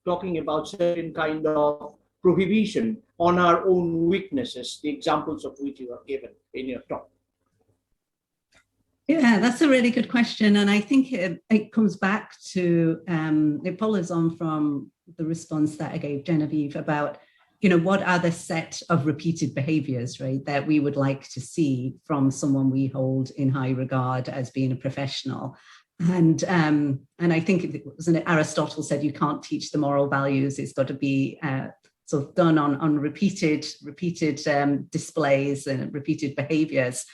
talking about certain kind of prohibition on our own weaknesses, the examples of which you have given in your talk? Yeah, that's a really good question. And I think it comes back to, it follows on from the response that I gave Geneviève about, what are the set of repeated behaviors, right, that we would like to see from someone we hold in high regard as being a professional. And I think it was Aristotle said you can't teach the moral values. It's got to be sort of done on repeated displays and repeated behaviors.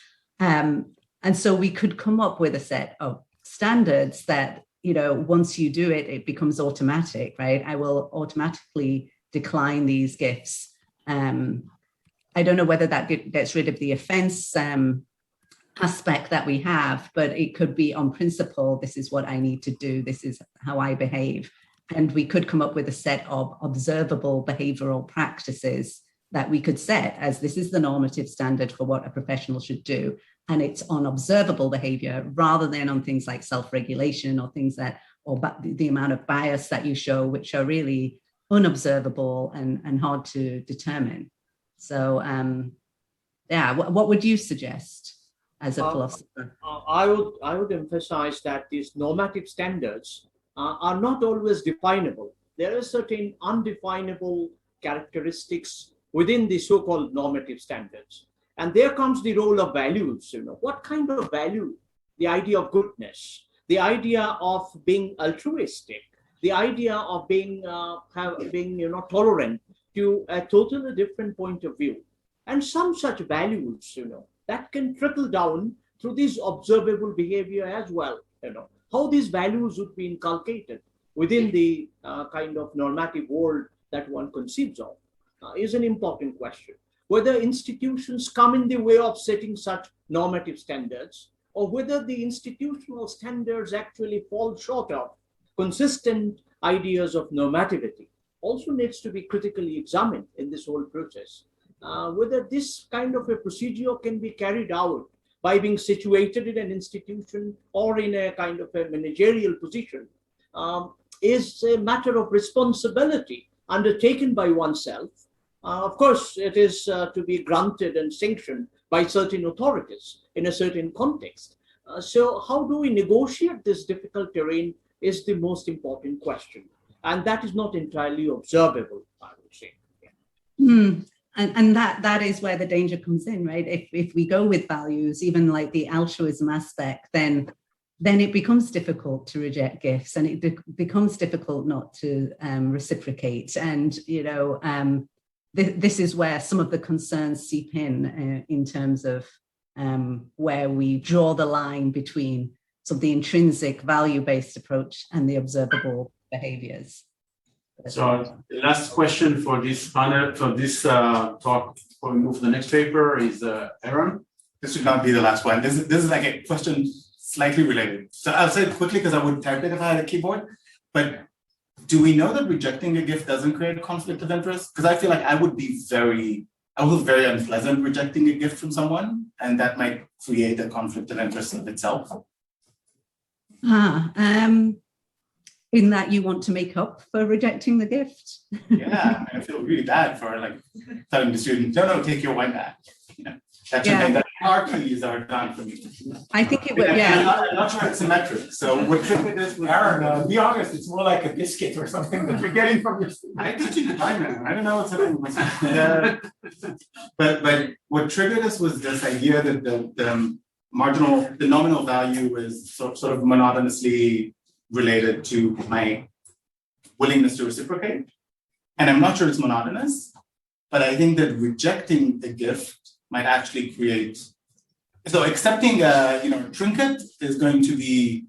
And so we could come up with a set of standards that, once you do it, it becomes automatic, right? I will automatically decline these gifts. I don't know whether that gets rid of the offense aspect that we have, but it could be on principle, this is what I need to do, this is how I behave. And we could come up with a set of observable behavioral practices that we could set as this is the normative standard for what a professional should do. And it's on observable behavior rather than on things like self-regulation or things that, or the amount of bias that you show, which are really unobservable and hard to determine. So, what would you suggest as a philosopher? I would emphasize that these normative standards are not always definable. There are certain undefinable characteristics within the so-called normative standards. And there comes the role of values. What kind of value? The idea of goodness, the idea of being altruistic, the idea of being tolerant to a totally different point of view. And some such values, that can trickle down through this observable behavior as well. How these values would be inculcated within the kind of normative world that one conceives of is an important question. Whether institutions come in the way of setting such normative standards, or whether the institutional standards actually fall short of consistent ideas of normativity, also needs to be critically examined in this whole process. Whether this kind of a procedure can be carried out by being situated in an institution or in a kind of a managerial position is a matter of responsibility undertaken by oneself. Of course, it is to be granted and sanctioned by certain authorities in a certain context. So how do we negotiate this difficult terrain is the most important question. And that is not entirely observable, I would say. And that is where the danger comes in, right? If we go with values, even like the altruism aspect, then it becomes difficult to reject gifts, and it becomes difficult not to reciprocate. And this is where some of the concerns seep in terms of where we draw the line between sort of the intrinsic value-based approach and the observable behaviors. So the last question for this panel, for this talk, before we move to the next paper, is Aaron. This should not be the last one. This is like a question slightly related. So I'll say it quickly because I would type it if I had a keyboard. But do we know that rejecting a gift doesn't create conflict of interest? Because I feel like I would very unpleasant rejecting a gift from someone, and that might create a conflict of interest of itself. In that you want to make up for rejecting the gift. Yeah, I feel really bad for like telling the student, no, take your wine back. That's something that our keys are done for me. I think it would, yeah. I'm not sure it's symmetric. So what triggered this was Aaron, be honest, it's more like a biscuit or something that you're getting from your student. I teach you the time now. I don't know what's happening. But what triggered us was this idea that the nominal value is sort of monotonously related to my willingness to reciprocate. And I'm not sure it's monotonous, but I think that rejecting the gift might actually create, so accepting a trinket is going to be,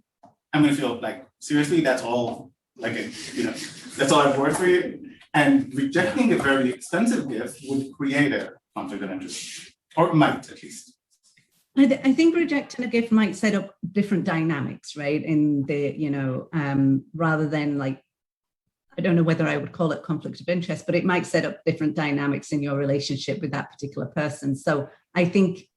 I'm going to feel like, seriously, that's all, that's all I've worked for you. And rejecting a very expensive gift would create a conflict of interest, or might at least. I think rejecting a gift might set up different dynamics, right? In the, rather than like, I don't know whether I would call it conflict of interest, but it might set up different dynamics in your relationship with that particular person. So I think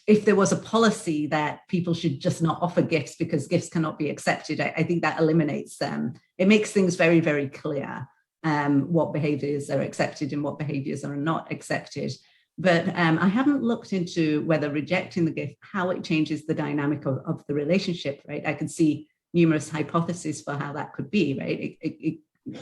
if there was a policy that people should just not offer gifts because gifts cannot be accepted, I think that eliminates them. It makes things very, very clear what behaviors are accepted and what behaviors are not accepted. But I haven't looked into whether rejecting the gift, how it changes the dynamic of the relationship, right? I could see numerous hypotheses for how that could be, right?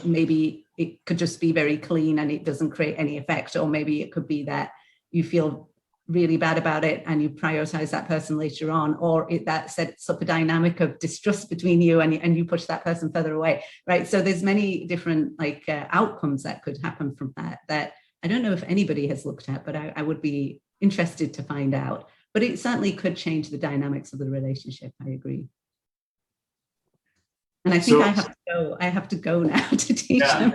Maybe it could just be very clean and it doesn't create any effect, or maybe it could be that you feel really bad about it and you prioritize that person later on, or that sets up a dynamic of distrust between you and you push that person further away, right? So there's many different outcomes that could happen from that I don't know if anybody has looked at, but I would be interested to find out. But it certainly could change the dynamics of the relationship. I agree. And I think I have to go now to teach them.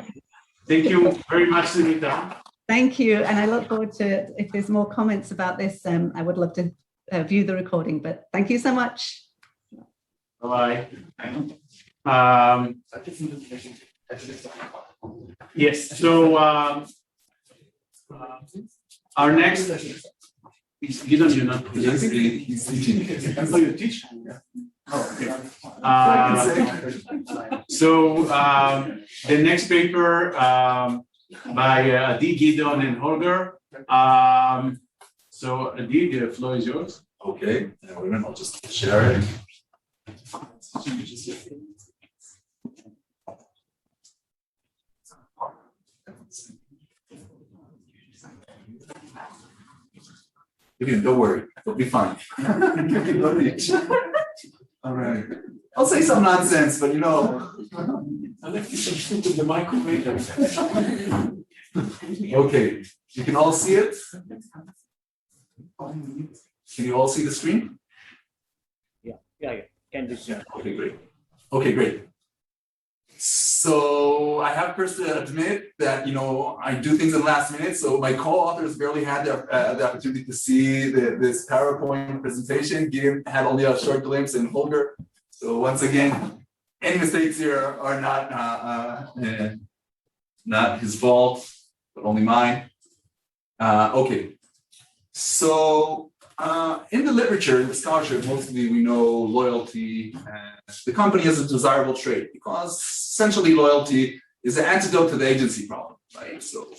Thank you very much, Sunita. Thank you. And I look forward to, if there's more comments about this, I would love to view the recording, but thank you so much. Bye-bye. Yes, so our next, Gideon, you're not. He's teaching. Oh, you teach? Oh, okay. So the next paper by Gideon and Holger. So the floor is yours. Okay, I'll just share it. Don't worry, it'll be fine. All right. I'll say some nonsense, but I left you some soup in the microwave. Okay, you can all see it? Can you all see the screen? Yeah. Can be seen. Okay, great. So I have first to admit that I do things in the last minute. So my co-authors barely had the opportunity to see this PowerPoint presentation. Gideon had only a short glimpse, and Holger. So once again, any mistakes here are not his fault, but only mine. Okay. So in the literature, in the scholarship, mostly we know loyalty as the company is a desirable trait, because essentially loyalty is an antidote to the agency problem, right? So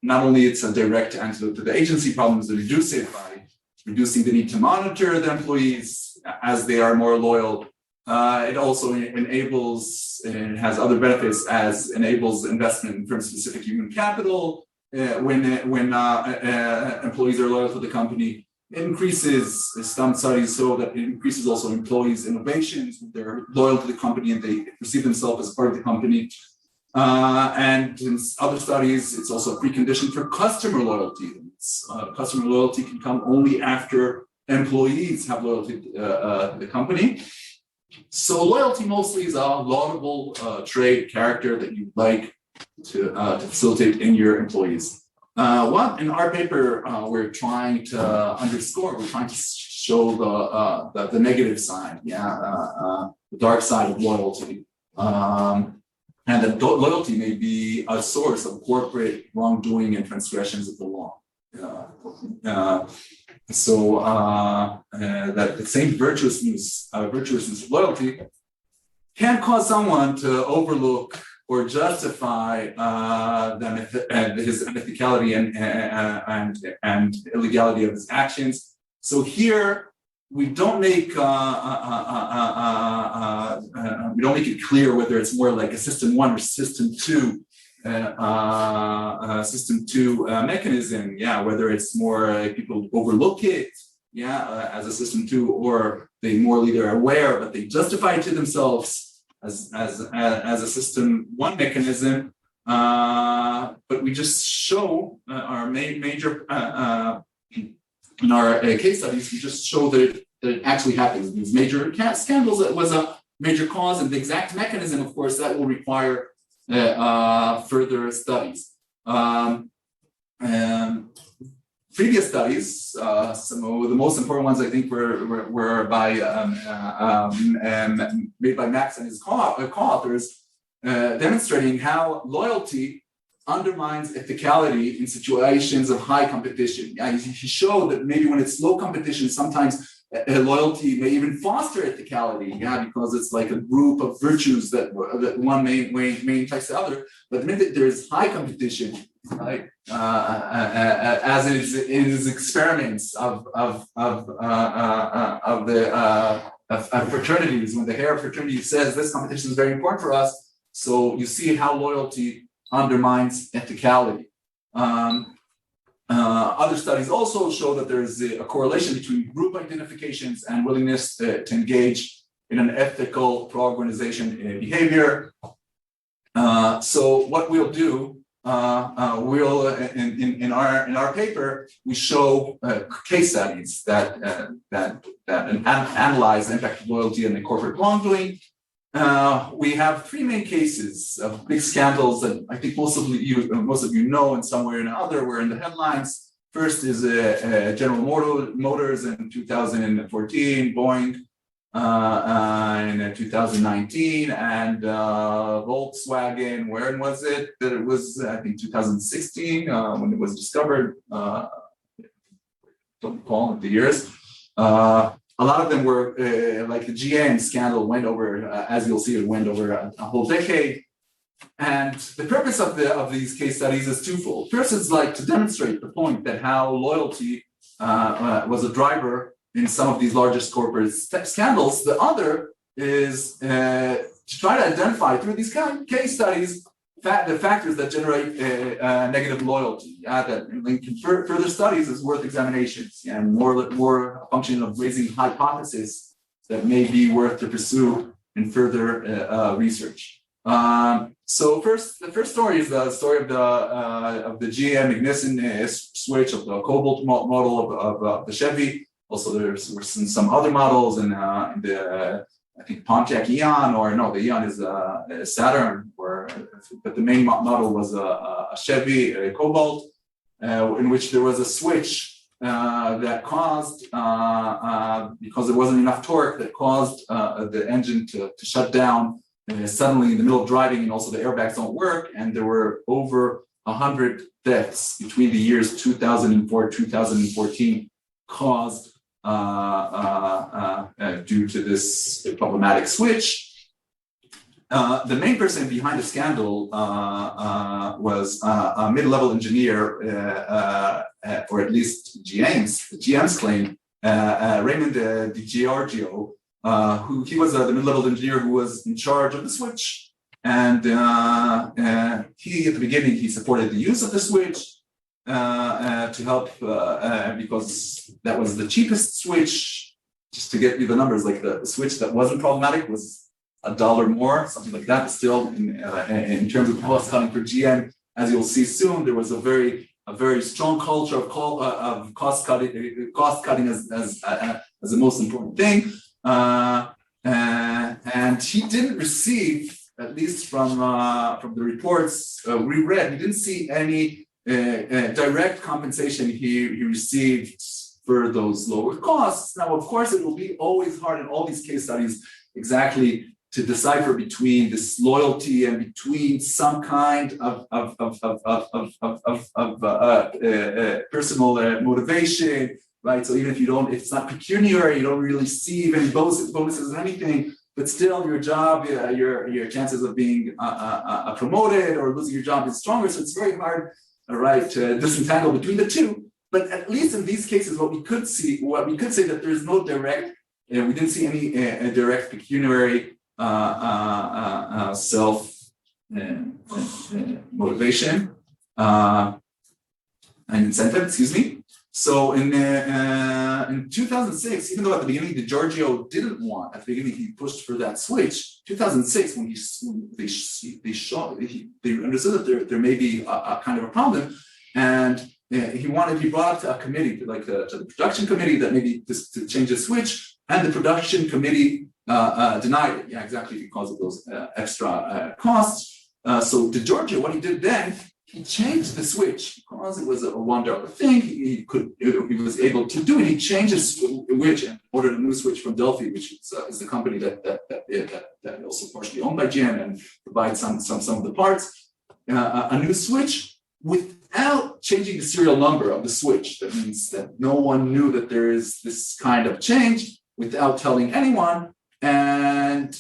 not only it's a direct antidote to the agency problems, to reduce it by reducing the need to monitor the employees as they are more loyal. It also enables, and has other benefits, as enables investment in firm-specific human capital. When employees are loyal to the company, it increases, some studies show that it increases also employees' innovations. They're loyal to the company and they perceive themselves as part of the company. And in other studies, it's also a precondition for customer loyalty. Customer loyalty can come only after employees have loyalty to the company. So loyalty mostly is a laudable trait, character that you'd like to facilitate in your employees. What in our paper we're trying to underscore, we're trying to show the negative side, the dark side of loyalty, and that loyalty may be a source of corporate wrongdoing and transgressions of the law. That the same virtuousness of loyalty can cause someone to overlook or justify his ethicality and illegality of his actions. So here we don't make it clear whether it's more like a system 1 or system 2 mechanism. Whether it's more people overlook it, as a system too, or they morally they're aware, but they justify it to themselves as a system one mechanism. But we just show our major in our case studies, we just show that it actually happens. These major scandals, that was a major cause, and the exact mechanism, of course, that will require further studies. Previous studies, some of the most important ones, I think, were by made by Max and his co-authors, demonstrating how loyalty undermines ethicality in situations of high competition. He showed that maybe when it's low competition, sometimes loyalty may even foster ethicality, because it's like a group of virtues that one may entice the other. But the minute there's high competition, right, as in his experiments of fraternities, when the head of fraternity says this competition is very important for us, so you see how loyalty undermines ethicality. Other studies also show that there is a correlation between group identifications and willingness to engage in an ethical pro-organization behavior. So what we'll do, we'll in our paper, we show case studies that analyze the impact of loyalty and the corporate wrongdoing. We have three main cases of big scandals that I think most of you know, and somewhere or another were in the headlines. First is General Motors in 2014, Boeing in 2019, and Volkswagen. When was it? That it was, I think, 2016 when it was discovered. Don't recall the years. A lot of them were like the GM scandal went over, as you'll see, it went over a whole decade. And the purpose of these case studies is twofold. First, is like to demonstrate the point that how loyalty was a driver in some of these largest corporate scandals. The other is to try to identify through these case studies the factors that generate negative loyalty. That in further studies is worth examinations and more a function of raising hypotheses that may be worth to pursue in further research. So the first story is the story of the GM Ignition switch of the Cobalt model of the Chevy. Also, there were some other models in the I think Pontiac Eon, or no, the Eon is Saturn, but the main model was a Chevy Cobalt, in which there was a switch that caused, because there wasn't enough torque, that caused the engine to shut down suddenly in the middle of driving, and also the airbags don't work, and there were over 100 deaths between the years 2004 2014 caused due to this problematic switch. The main person behind the scandal was a mid-level engineer, or at least GM's claim, Raymond DiGiorgio, who he was the mid-level engineer who was in charge of the switch. And he, at the beginning, he supported the use of the switch to help, because that was the cheapest switch. Just to get you the numbers, like the switch that wasn't problematic was $1 more, something like that. But still, in terms of cost cutting for GM, as you'll see soon, there was a very strong culture of cost cutting as the most important thing. And he didn't receive, at least from the reports we read, he didn't see any direct compensation he received for those lower costs. Now, of course, it will be always hard in all these case studies exactly to decipher between this loyalty and between some kind of personal motivation, right? So even if if it's not pecuniary, you don't really see any bonuses or anything, but still your job, your chances of being promoted or losing your job is stronger. So it's very hard, right, to disentangle between the two. But at least in these cases, what we could say that there is no direct, we didn't see any direct pecuniary self motivation and incentive, excuse me. So in 2006, even though at the beginning DiGiorgio didn't want, at the beginning he pushed for that switch. 2006, when they understood that there may be a kind of a problem, and he brought up to a committee, like to the production committee, that maybe this to change the switch, and the production committee denied it. Yeah, exactly, because of those extra costs. So DiGiorgio, what he did then, he changed the switch because it was a $1 thing. He was able to do it. He changed the switch and ordered a new switch from Delphi, which is the company that also partially owned by GM and provides some of the parts. A new switch without changing the serial number of the switch. That means that no one knew that there is this kind of change without telling anyone, and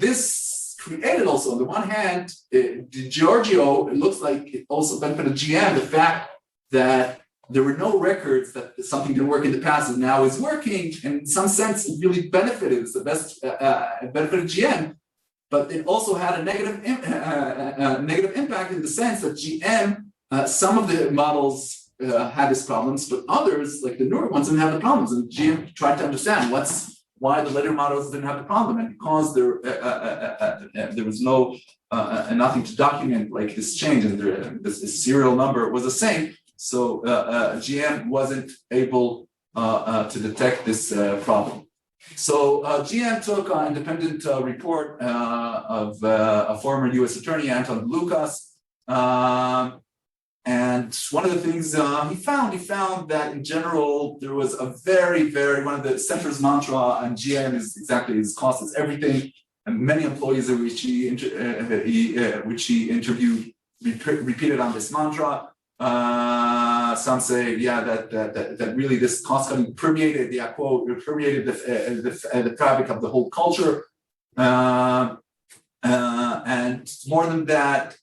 this created also, on the one hand, DiGiorgio, it looks like it also benefited GM, the fact that there were no records that something didn't work in the past and now is working, and in some sense it really benefited, it's the best, it benefited GM, but it also had a negative impact in the sense that GM, some of the models had these problems, but others, like the newer ones, didn't have the problems, and GM tried to understand why the later models didn't have the problem, and because there was no nothing to document like this change, and this serial number was the same, so GM wasn't able to detect this problem. So GM took an independent report of a former U.S. attorney, Anton Lucas, and one of the things he found that in general, there was a very, one of the center's mantra on GM is exactly his cost is everything. And many employees which he interviewed repeated on this mantra. Some say, yeah, that really this cost cutting permeated, permeated the fabric of the whole culture. And more than that,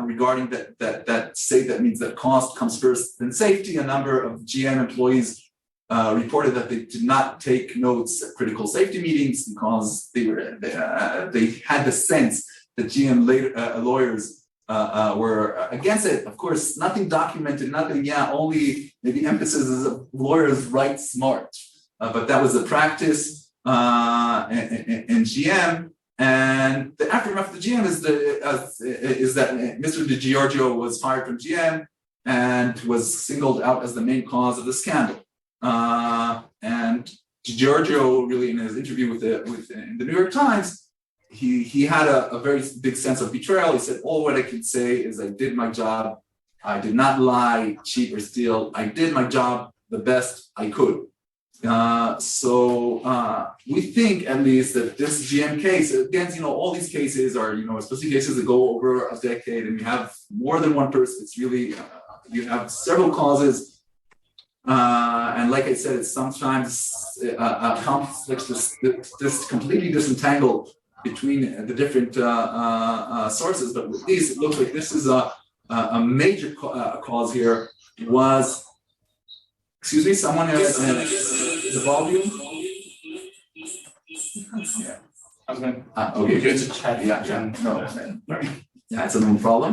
regarding that means that cost comes first, then safety. A number of GM employees reported that they did not take notes at critical safety meetings because they had the sense that GM lawyers were against it. Of course, nothing documented, nothing. Yeah, only maybe emphasis is lawyers write smart, but that was the practice in GM. And the aftermath of the GM is that Mr. DiGiorgio was fired from GM and was singled out as the main cause of the scandal. And DiGiorgio, really, in his interview in the New York Times, he had a very big sense of betrayal. He said, "All what I can say is I did my job. I did not lie, cheat, or steal. I did my job the best I could." So we think, at least, that this GM case, again, all these cases are, especially cases that go over a decade, and you have more than one person. It's really, you have several causes, and like I said, it's sometimes complex, this completely disentangled between the different sources. But with these, it looks like this is a major cause here. Was, excuse me, someone has the volume. Yeah. I was going okay. to chat. Yeah. No. Yeah, it's a no problem.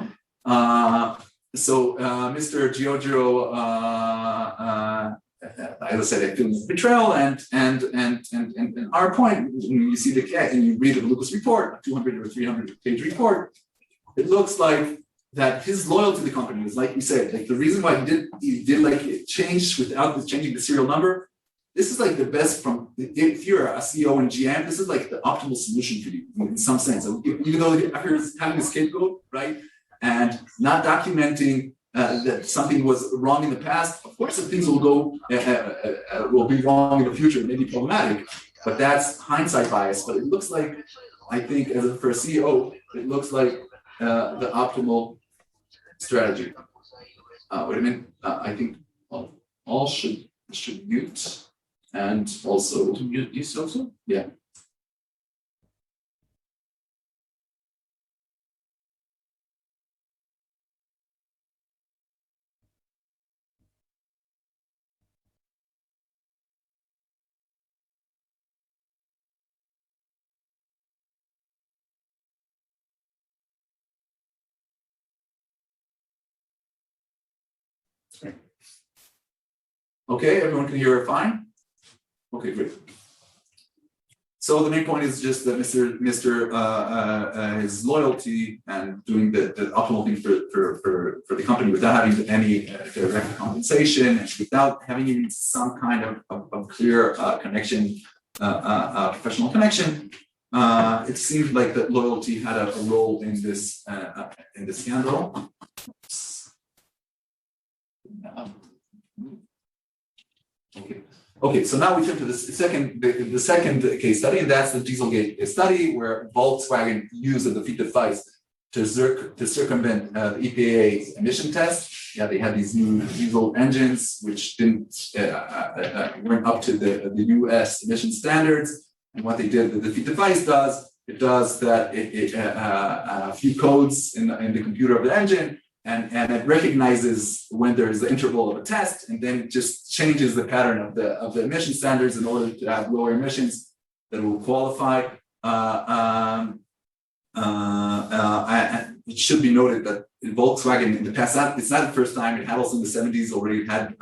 So Mr. Giorgio, as I said, I feel betrayal, and our point, when you see the case and you read the Lucas report, a 200 or 300 page report, it looks like that his loyalty to the company is, like you said, like the reason why he did like it changed without changing the serial number. This is like the best from, if you're a CEO in GM, this is like the optimal solution for you in some sense. Even though after having a scapegoat, right, and not documenting that something was wrong in the past, of course, that things will be wrong in the future, maybe problematic, but that's hindsight bias. But it looks like, I think, for a CEO, it looks like the optimal strategy. Wait a minute. I think all should mute, and also to mute this also. Yeah. Okay, everyone can hear it fine? Okay, great. So the main point is just that his loyalty and doing the optimal thing for the company without having any direct compensation and without having even some kind of clear connection, professional connection. It seemed like that loyalty had a role in this scandal. Okay, so now we turn to the second case study, and that's the Dieselgate study, where Volkswagen used a defeat device to circumvent the EPA's emission test. Yeah, they had these new diesel engines which weren't up to the US emission standards. And what they did, the defeat device does that a few codes in the computer of the engine. And it recognizes when there is the interval of a test, and then it just changes the pattern of the emission standards in order to have lower emissions that will qualify. It should be noted that in Volkswagen in the past, it's not the first time. It had also in the 70s already had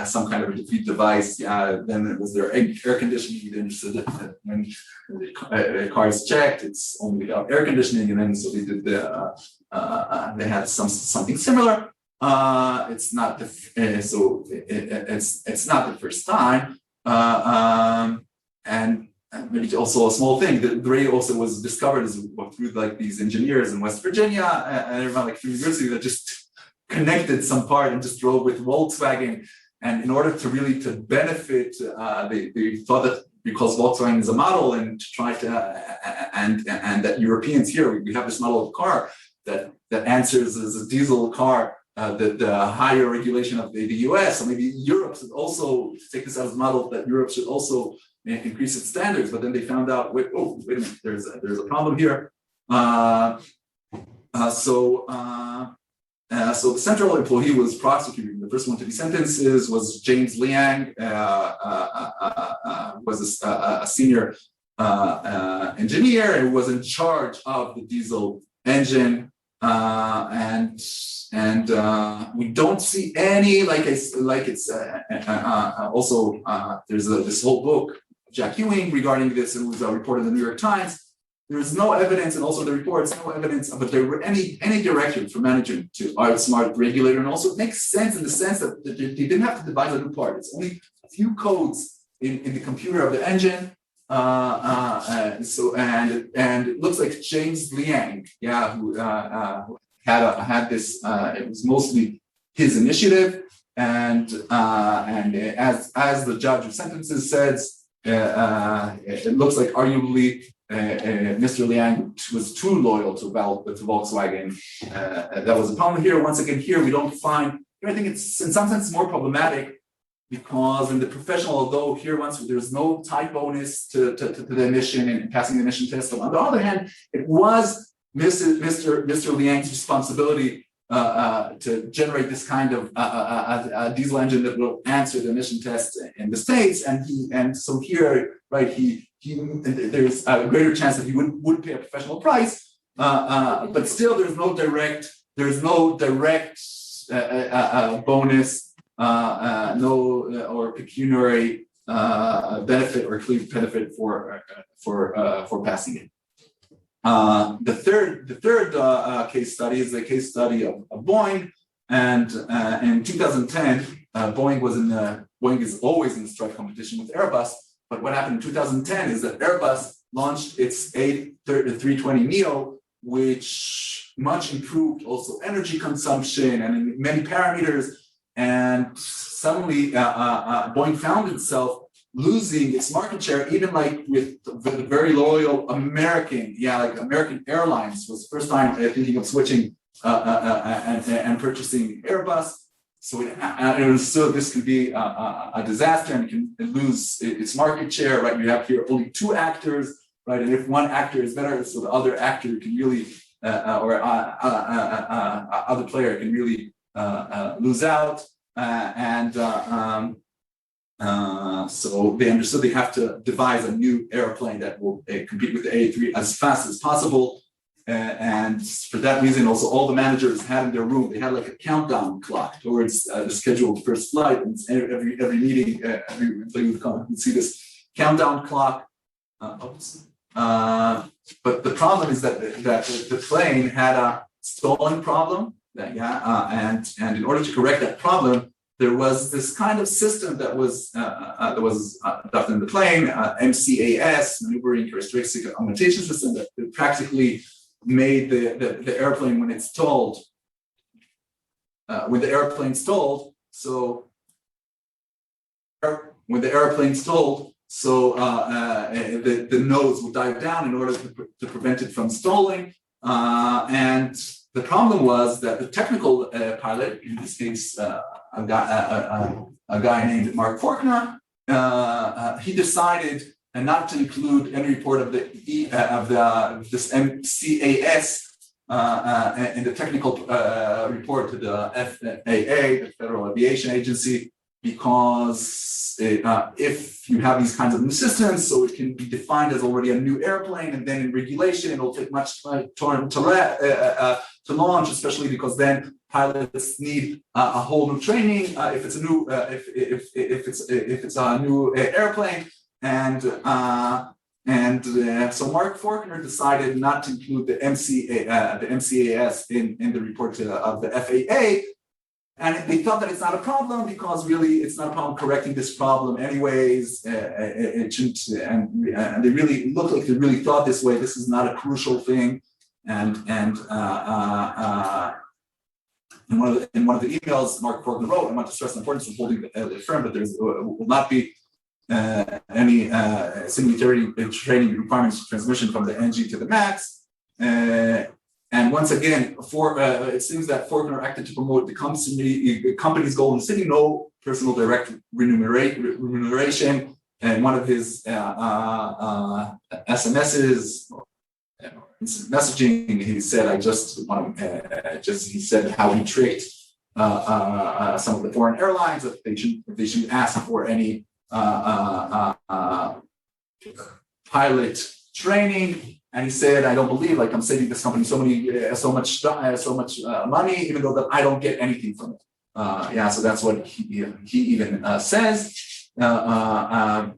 some kind of a defeat device. Then it was their air conditioning. Then so that when the car is checked, it's only without air conditioning, and then so they did they had something similar. It's not it's not the first time, and maybe also a small thing. The gray also was discovered through like these engineers in West Virginia and everyone like university that just connected some part and just drove with Volkswagen. And in order to really benefit, they thought that because Volkswagen is a model and to try to and that Europeans here we have this model of car that answers as a diesel car. The higher regulation of the US, so maybe Europe should also take this as a model that Europe should also increase its standards. But then they found out, wait a minute, there's a problem here. So the central employee was prosecuted. The first one to be sentenced was James Liang, was a senior engineer and was in charge of the diesel engine. And we don't see any also there's this whole book Jack Ewing regarding this. It was reported in the New York Times. There is no evidence, and also the reports, no evidence of there were any direction for management to outsmart regulator. And also it makes sense in the sense that they didn't have to devise a new part. It's only a few codes in the computer of the engine. And it looks like James Liang, who had this. It was mostly his initiative, and as the judge of sentences says, it looks like arguably Mr. Liang was too loyal to Volkswagen. That was a problem here. Once again, here we don't find. I think it's in some sense more problematic. Because in the professional, although here there's no type bonus to the emission and passing the emission test. So on the other hand, it was Mr. Liang's responsibility to generate this kind of a diesel engine that will answer the emission test in the States. And so here, right, there's a greater chance that he would pay a professional price, but still there's no direct bonus. Or pecuniary benefit or clear benefit for passing it. The third case study is the case study of Boeing, and in 2010, Boeing is always in strike competition with Airbus. But what happened in 2010 is that Airbus launched its A320neo, which much improved also energy consumption and in many parameters. And suddenly, Boeing found itself losing its market share, even like with the very loyal American Airlines was the first time thinking of switching and purchasing Airbus. So this can be a disaster and can lose its market share. Right, you have here only two actors, right, and if one actor is better, so the other actor can really other player can really lose out, so they understood they have to devise a new airplane that will compete with the A3 as fast as possible. and for that reason, also all the managers had in their room, they had like a countdown clock towards the scheduled first flight. And every meeting, every employee would come and see this countdown clock. But the problem is that the plane had a stalling problem. And in order to correct that problem, there was this kind of system that was adopted in the plane, MCAS, maneuvering characteristic augmentation system, that practically made the airplane when it's stalled. When the airplane stalled, the nose would dive down in order to prevent it from stalling. And the problem was that the technical pilot, in this case, a guy named Mark Faulkner, he decided not to include any report of this MCAS in the technical report to the FAA, the Federal Aviation Agency, because if you have these kinds of new systems, so it can be defined as already a new airplane, and then in regulation, it will take much time to launch, especially because then pilots need a whole new training if it's a new if it's a new airplane, and so Mark Faulkner decided not to include the MCAS in the report of the FAA. And they thought that it's not a problem because really it's not a problem correcting this problem anyways. It shouldn't, and they really looked like they really thought this way. This is not a crucial thing. And in one of the emails Mark Faulkner wrote, I want to stress the importance of holding the firm, but there will not be any simultaneity training requirements transmission from the NG to the MAX. And once again, it seems that Faulkner acted to promote the company's goal in the city, no personal direct remuneration. And one of his SMSs, messaging, he said, he said how he tricked some of the foreign airlines that they should ask for any pilot training. And he said, I don't believe, like I'm saving this company so much money, even though that I don't get anything from it. So that's what he even says. The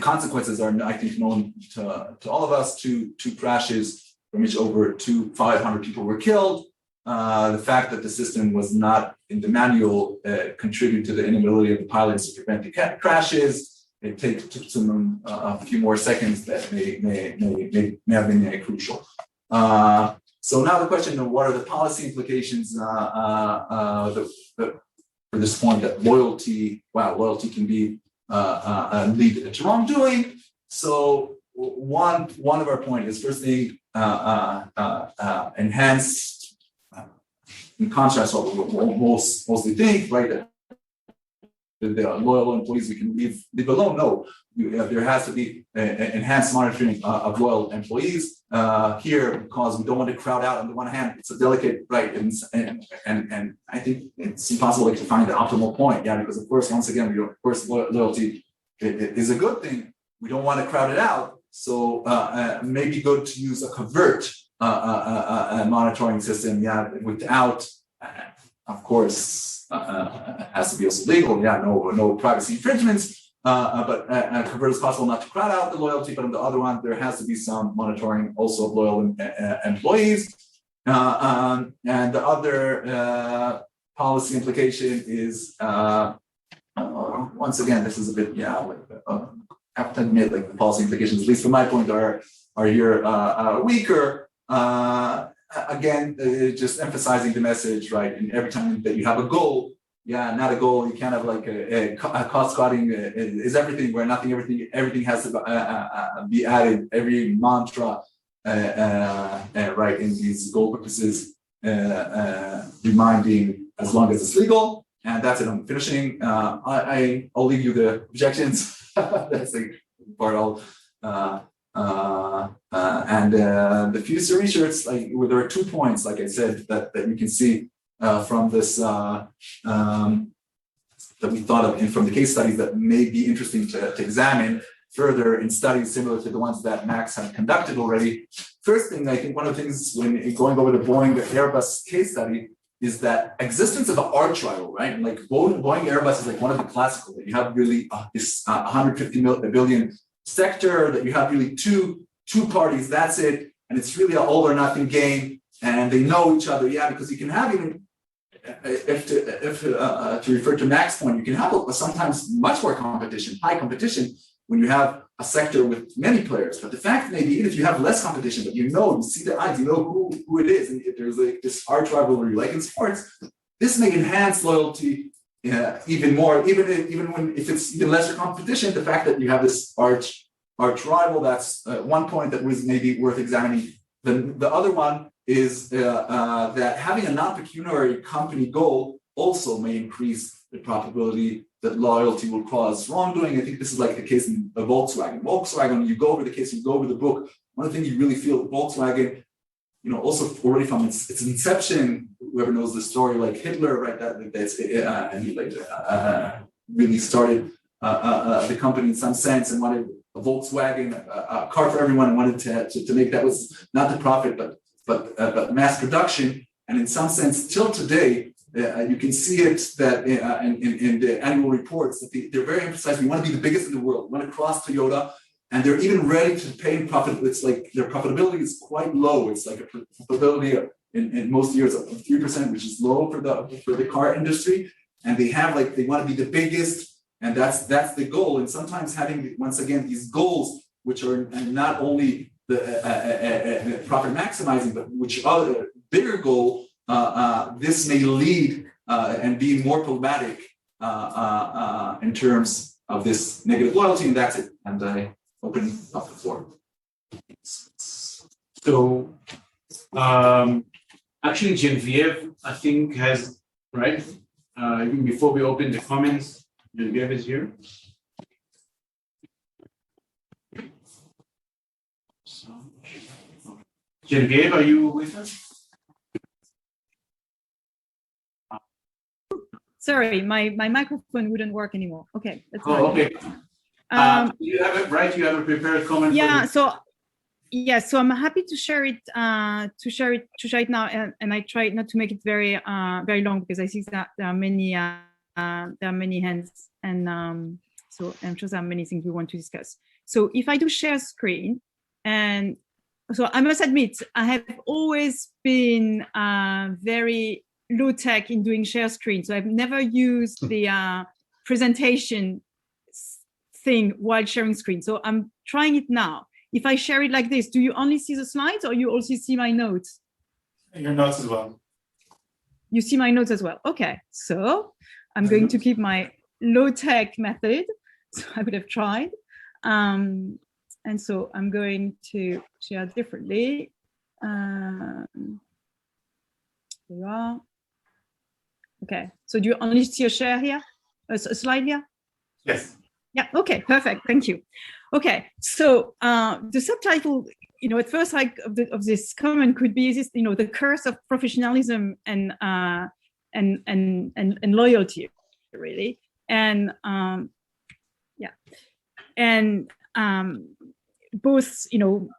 consequences are, I think, known to all of us. Two crashes from which over 500 people were killed. The fact that the system was not in the manual contributed to the inability of the pilots to prevent the crashes. It took them a few more seconds that may have been crucial. So now the question of what are the policy implications for this point that loyalty can be lead to wrongdoing. So one of our points is first thing enhanced, in contrast to what we mostly think, right? The loyal employees we can leave alone. No, there has to be enhanced monitoring of loyal employees here, because we don't want to crowd out. On the one hand, it's a delicate right, and I think it's impossible to find the optimal point. Because of course, once again, loyalty is a good thing. We don't want to crowd it out. So it may be good to use a covert monitoring system. Without, of course. Has to be also legal, no privacy infringements, but covert is possible not to crowd out the loyalty, but on the other one, there has to be some monitoring also of loyal employees. And the other policy implication is, once again, this is a bit, I have to admit, like the policy implications, at least from my point, are here weaker. Again, just emphasizing the message, right? And every time that you have a goal, not a goal, you can't have like a cost cutting is everything, where everything has to be added, every mantra, right, in these goal purposes, reminding as long as it's legal. And that's it, I'm finishing. I'll leave you the objections. That's the part and the future research, like there are 2 points, like I said, that you can see from this that we thought of, and from the case studies that may be interesting to examine further in studies similar to the ones that Max had conducted already. first thing, I think one of the things when going over the Boeing Airbus case study is that existence of an arch rival, right? Like Boeing Airbus is like one of the classical, that you have really this 150 billion sector, that you have really two parties, that's it. And it's really an all or nothing game. And they know each other, yeah, because you can have even, to refer to Max's point, you can have sometimes much more competition, high competition, when you have a sector with many players. But the fact may be, even if you have less competition, but you see the eyes, you know who it is, and if there's like this arch rivalry, like in sports, this may enhance loyalty even more, even if it's even lesser competition. The fact that you have this arch rival, that's one point that was maybe worth examining. The other one is that having a non-pecuniary company goal also may increase the probability that loyalty will cause wrongdoing. I think this is like the case in Volkswagen. Volkswagen, you go over the case, you go over the book. One of the things you really feel Volkswagen, also already from its inception, whoever knows the story, like Hitler, right? And he really started the company in some sense and wanted a Volkswagen, a car for everyone, and wanted to make that was not the profit, but mass production. And in some sense, till today, you can see it that in the annual reports that they're very emphasized. We want to be the biggest in the world. We want to cross Toyota, and they're even ready to pay in profit. It's like their profitability is quite low. It's like a profitability in most years of 3%, which is low for the car industry. And they want to be the biggest, and that's the goal. And sometimes having, once again, these goals, which are not only the profit maximizing, but which other bigger goal. This may lead and be more problematic in terms of this negative loyalty, and that's it. And I open up the floor. So, actually, Geneviève, I think, has, right? Even before we open the comments, Geneviève is here. Geneviève, are you with us? Sorry, my microphone wouldn't work anymore. Okay. That's fine. Okay. You have it, right? You have a prepared comment. Yeah. So I'm happy to share it. To share it now, and I try not to make it very long because I see that there are many hands, and so I'm sure there are many things we want to discuss. So if I do share screen, and so I must admit I have always been very low tech in doing share screen. So I've never used the presentation thing while sharing screen. So I'm trying it now. If I share it like this, do you only see the slides or you also see my notes? Your notes as well. You see my notes as well. Okay, so I'm going to keep my low tech method. So I would have tried. And so I'm going to share differently. There you are. Okay, so do you only see a share here, a slide here? Yes. Yeah, okay, perfect, thank you. Okay, so the subtitle, at first sight of this comment could be this, the curse of professionalism and loyalty, really. And both,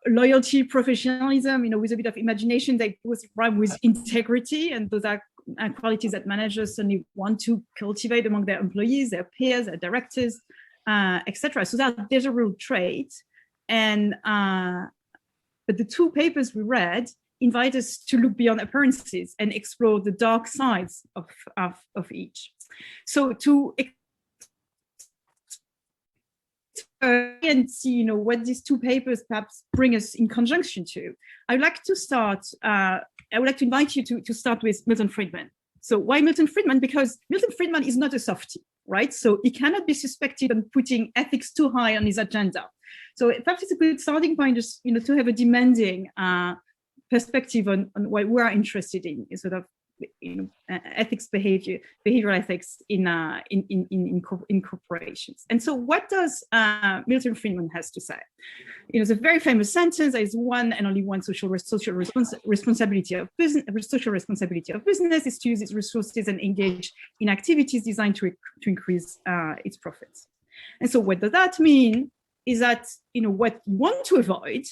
loyalty, professionalism, with a bit of imagination, that goes right with integrity, and those are qualities that managers certainly want to cultivate among their employees, their peers, their directors, etc. So there's a real trait. And but the two papers we read invite us to look beyond appearances and explore the dark sides of each. So to and see, what these two papers perhaps bring us in conjunction to, I would like to start. I would like to invite you to start with Milton Friedman. So why Milton Friedman? Because Milton Friedman is not a softie, right? So he cannot be suspected of putting ethics too high on his agenda. So perhaps it's a good starting point, just to have a demanding perspective on what we are interested in sort of ethics, behavioral ethics in corporations. And so what does Milton Friedman has to say? It's a very famous sentence. There is one and only one social responsibility of business. Social responsibility of business is to use its resources and engage in activities designed to increase its profits. And so what does that mean is that what you want to avoid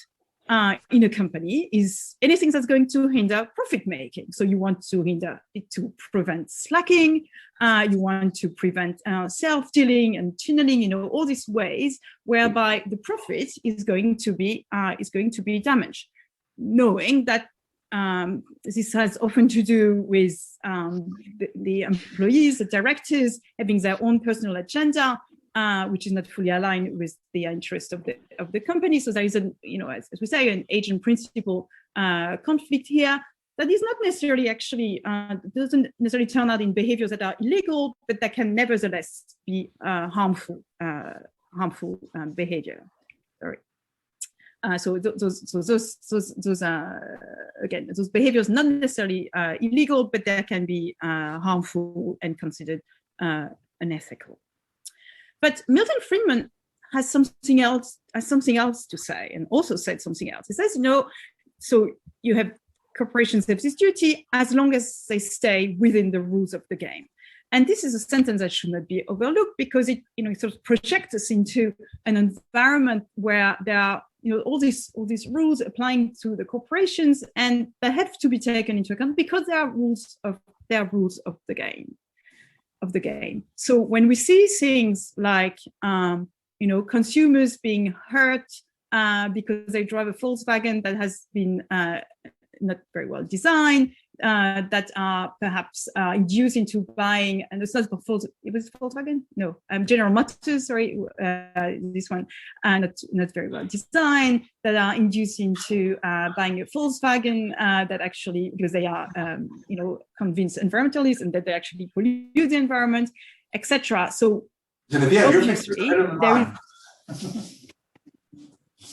in a company is anything that's going to hinder profit making. So you want to prevent slacking, you want to prevent self-dealing and tunneling, all these ways whereby the profit is going to be damaged. Knowing that this has often to do with the employees, the directors having their own personal agenda, which is not fully aligned with the interest of the company. So there is as we say, an agent principle conflict here that is not necessarily doesn't necessarily turn out in behaviors that are illegal, but that can nevertheless be harmful behavior. Sorry. So those again, those behaviors not necessarily illegal, but they can be harmful and considered unethical. But Milton Friedman has something else to say, and also said something else. He says, so you have corporations have this duty as long as they stay within the rules of the game. And this is a sentence that should not be overlooked, because it sort of projects us into an environment where there are all these rules applying to the corporations, and they have to be taken into account because they are rules of the game. So when we see things like consumers being hurt because they drive a Volkswagen that has been not very well designed, that are perhaps induced into buying, and it's not it was Volkswagen? No, General Motors, sorry, this one, not very well designed, that are induced into buying a Volkswagen that actually, because they are, convinced environmentalists and that they actually pollute the environment, etc. So Geneviève, obviously,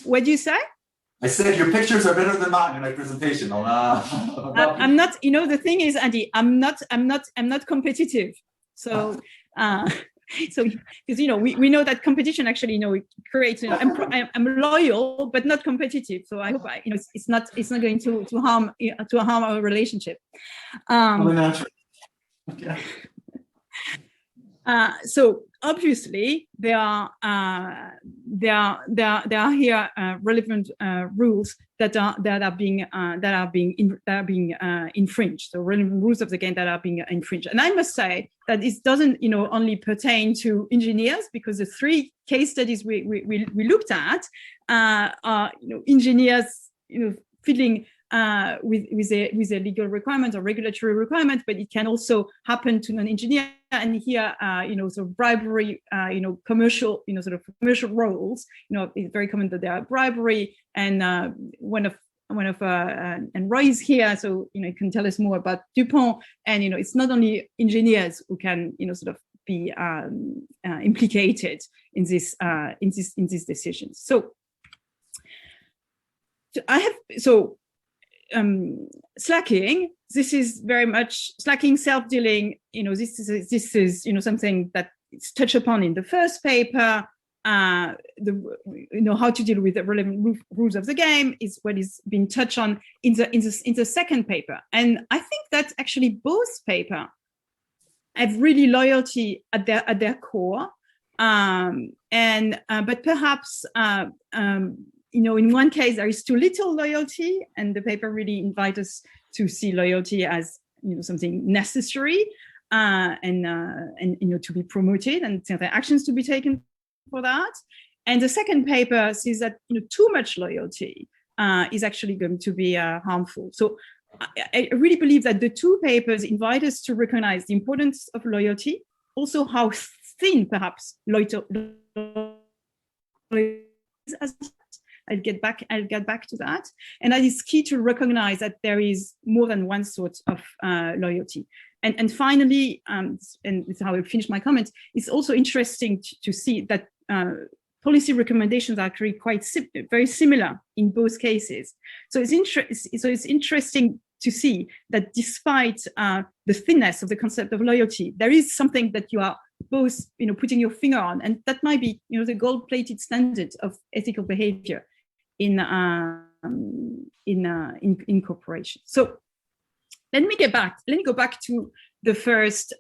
what do you say? I said your pictures are better than mine in my presentation. I'm not. The thing is, Andy, I'm not competitive. So, because we know that competition actually, creates. I'm loyal, but not competitive. So I hope it's not going to harm our relationship. Okay. So obviously there are here relevant rules that are being infringed. So relevant rules of the game that are being infringed. And I must say that this doesn't only pertain to engineers, because the three case studies we looked at are engineers fiddling with a legal requirement or regulatory requirement, but it can also happen to an engineer. And here, sort of bribery, commercial, sort of commercial roles. It's very common that there are bribery, and one of and Roy is here, so he can tell us more about DuPont. And it's not only engineers who can sort of be implicated in these decisions. So slacking. This is very much slacking, self-dealing. This is something that is touched upon in the first paper. How to deal with the relevant rules of the game is what is being touched on in the second paper. And I think that actually both papers have really loyalty at their core. But perhaps in one case there is too little loyalty, and the paper really invites us to see loyalty as something necessary, and to be promoted, and certain actions to be taken for that. And the second paper sees that too much loyalty is actually going to be harmful. So I really believe that the two papers invite us to recognize the importance of loyalty, also how thin perhaps loyalty is. I'll get back to that. And that is key to recognize that there is more than one sort of loyalty. And finally, and this is how I finish my comments, it's also interesting to see that policy recommendations are actually very similar in both cases. So it's interesting to see that despite the thinness of the concept of loyalty, there is something that you are both putting your finger on, and that might be the gold-plated standard of ethical behavior in corporations. So let me go back to the first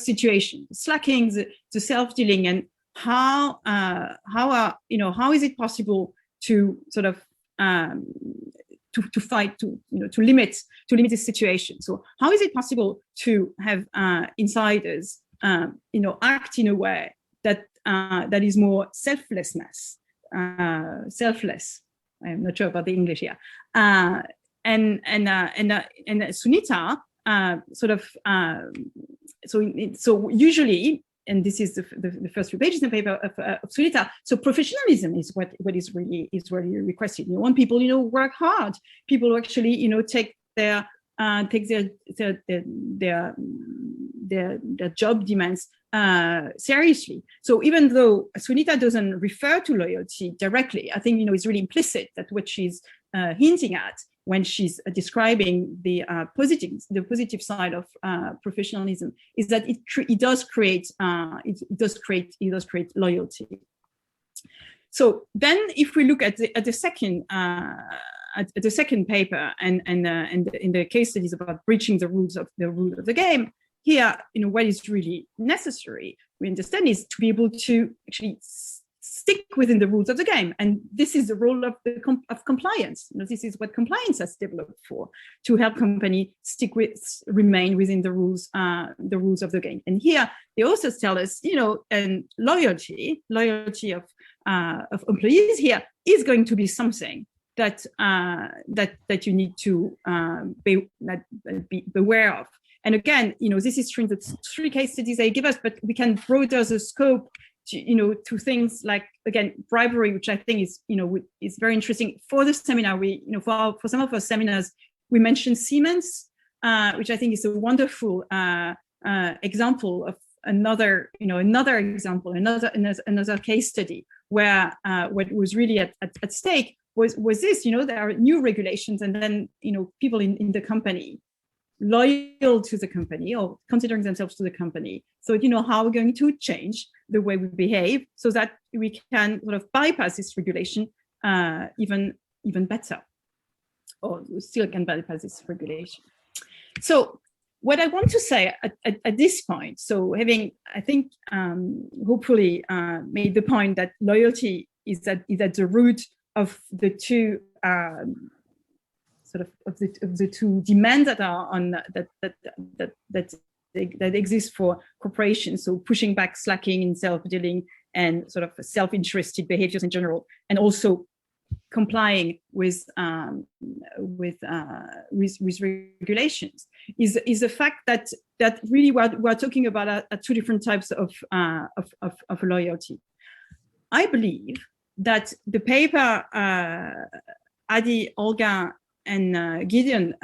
situation, slacking, the self-dealing, and how is it possible to sort of to fight to limit this situation. So how is it possible to have insiders act in a way that is more selfless? I'm not sure about the English here. And Sunita so usually, and this is the first few pages in the paper of Sunita. So professionalism is what is really requested. You want people work hard. People who actually take their job demands seriously. So even though Sunita doesn't refer to loyalty directly, I think it's really implicit that what she's hinting at when she's describing the positive side of professionalism is that it does create loyalty. So then, if we look at the second paper and in the case studies about breaching the rules of the game, here what is really necessary, we understand, is to be able to actually stick within the rules of the game, and this is the role of compliance. This is what compliance has developed for, to help company remain within the rules of the game. And here the authors tell us, and loyalty of employees here is going to be something that you need to be aware of. And again, this is true in the 3 case studies they give us, but we can broaden the scope to things like, again, bribery, which I think is very interesting. For the seminar, we for some of our seminars, we mentioned Siemens, which I think is a wonderful example of another case study where what was really at stake was this. There are new regulations, and then people in the company loyal to the company or considering themselves to the company. So, how we're going to change the way we behave so that we can sort of bypass this regulation even better, or we still can bypass this regulation. So what I want to say at this point, so having, I think, hopefully made the point that loyalty is at the root of the two of the two demands that are on that exist for corporations. So pushing back slacking in self-dealing and sort of self-interested behaviors in general, and also complying with regulations is the fact that really we're talking about two different types of loyalty. I believe that the paper Adi, Holger, and Gideon,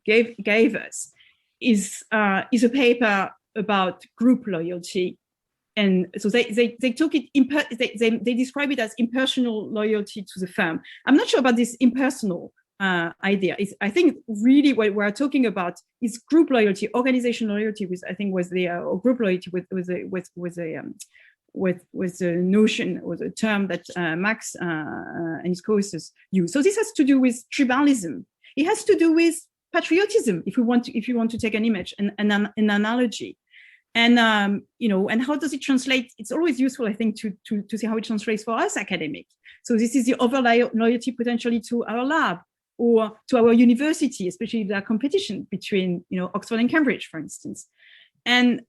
gave us is a paper about group loyalty, and so they took it. They describe it as impersonal loyalty to the firm. I'm not sure about this impersonal idea. I think really what we're talking about is group loyalty, organizational loyalty, which I think was the group loyalty with the notion or the term that Max and his co-authors use. So this has to do with tribalism. It has to do with patriotism, if you want to take an image and an analogy. And and how does it translate? It's always useful, I think, to see how it translates for us academic. So this is the over loyalty potentially to our lab or to our university, especially the competition between Oxford and Cambridge, for instance. And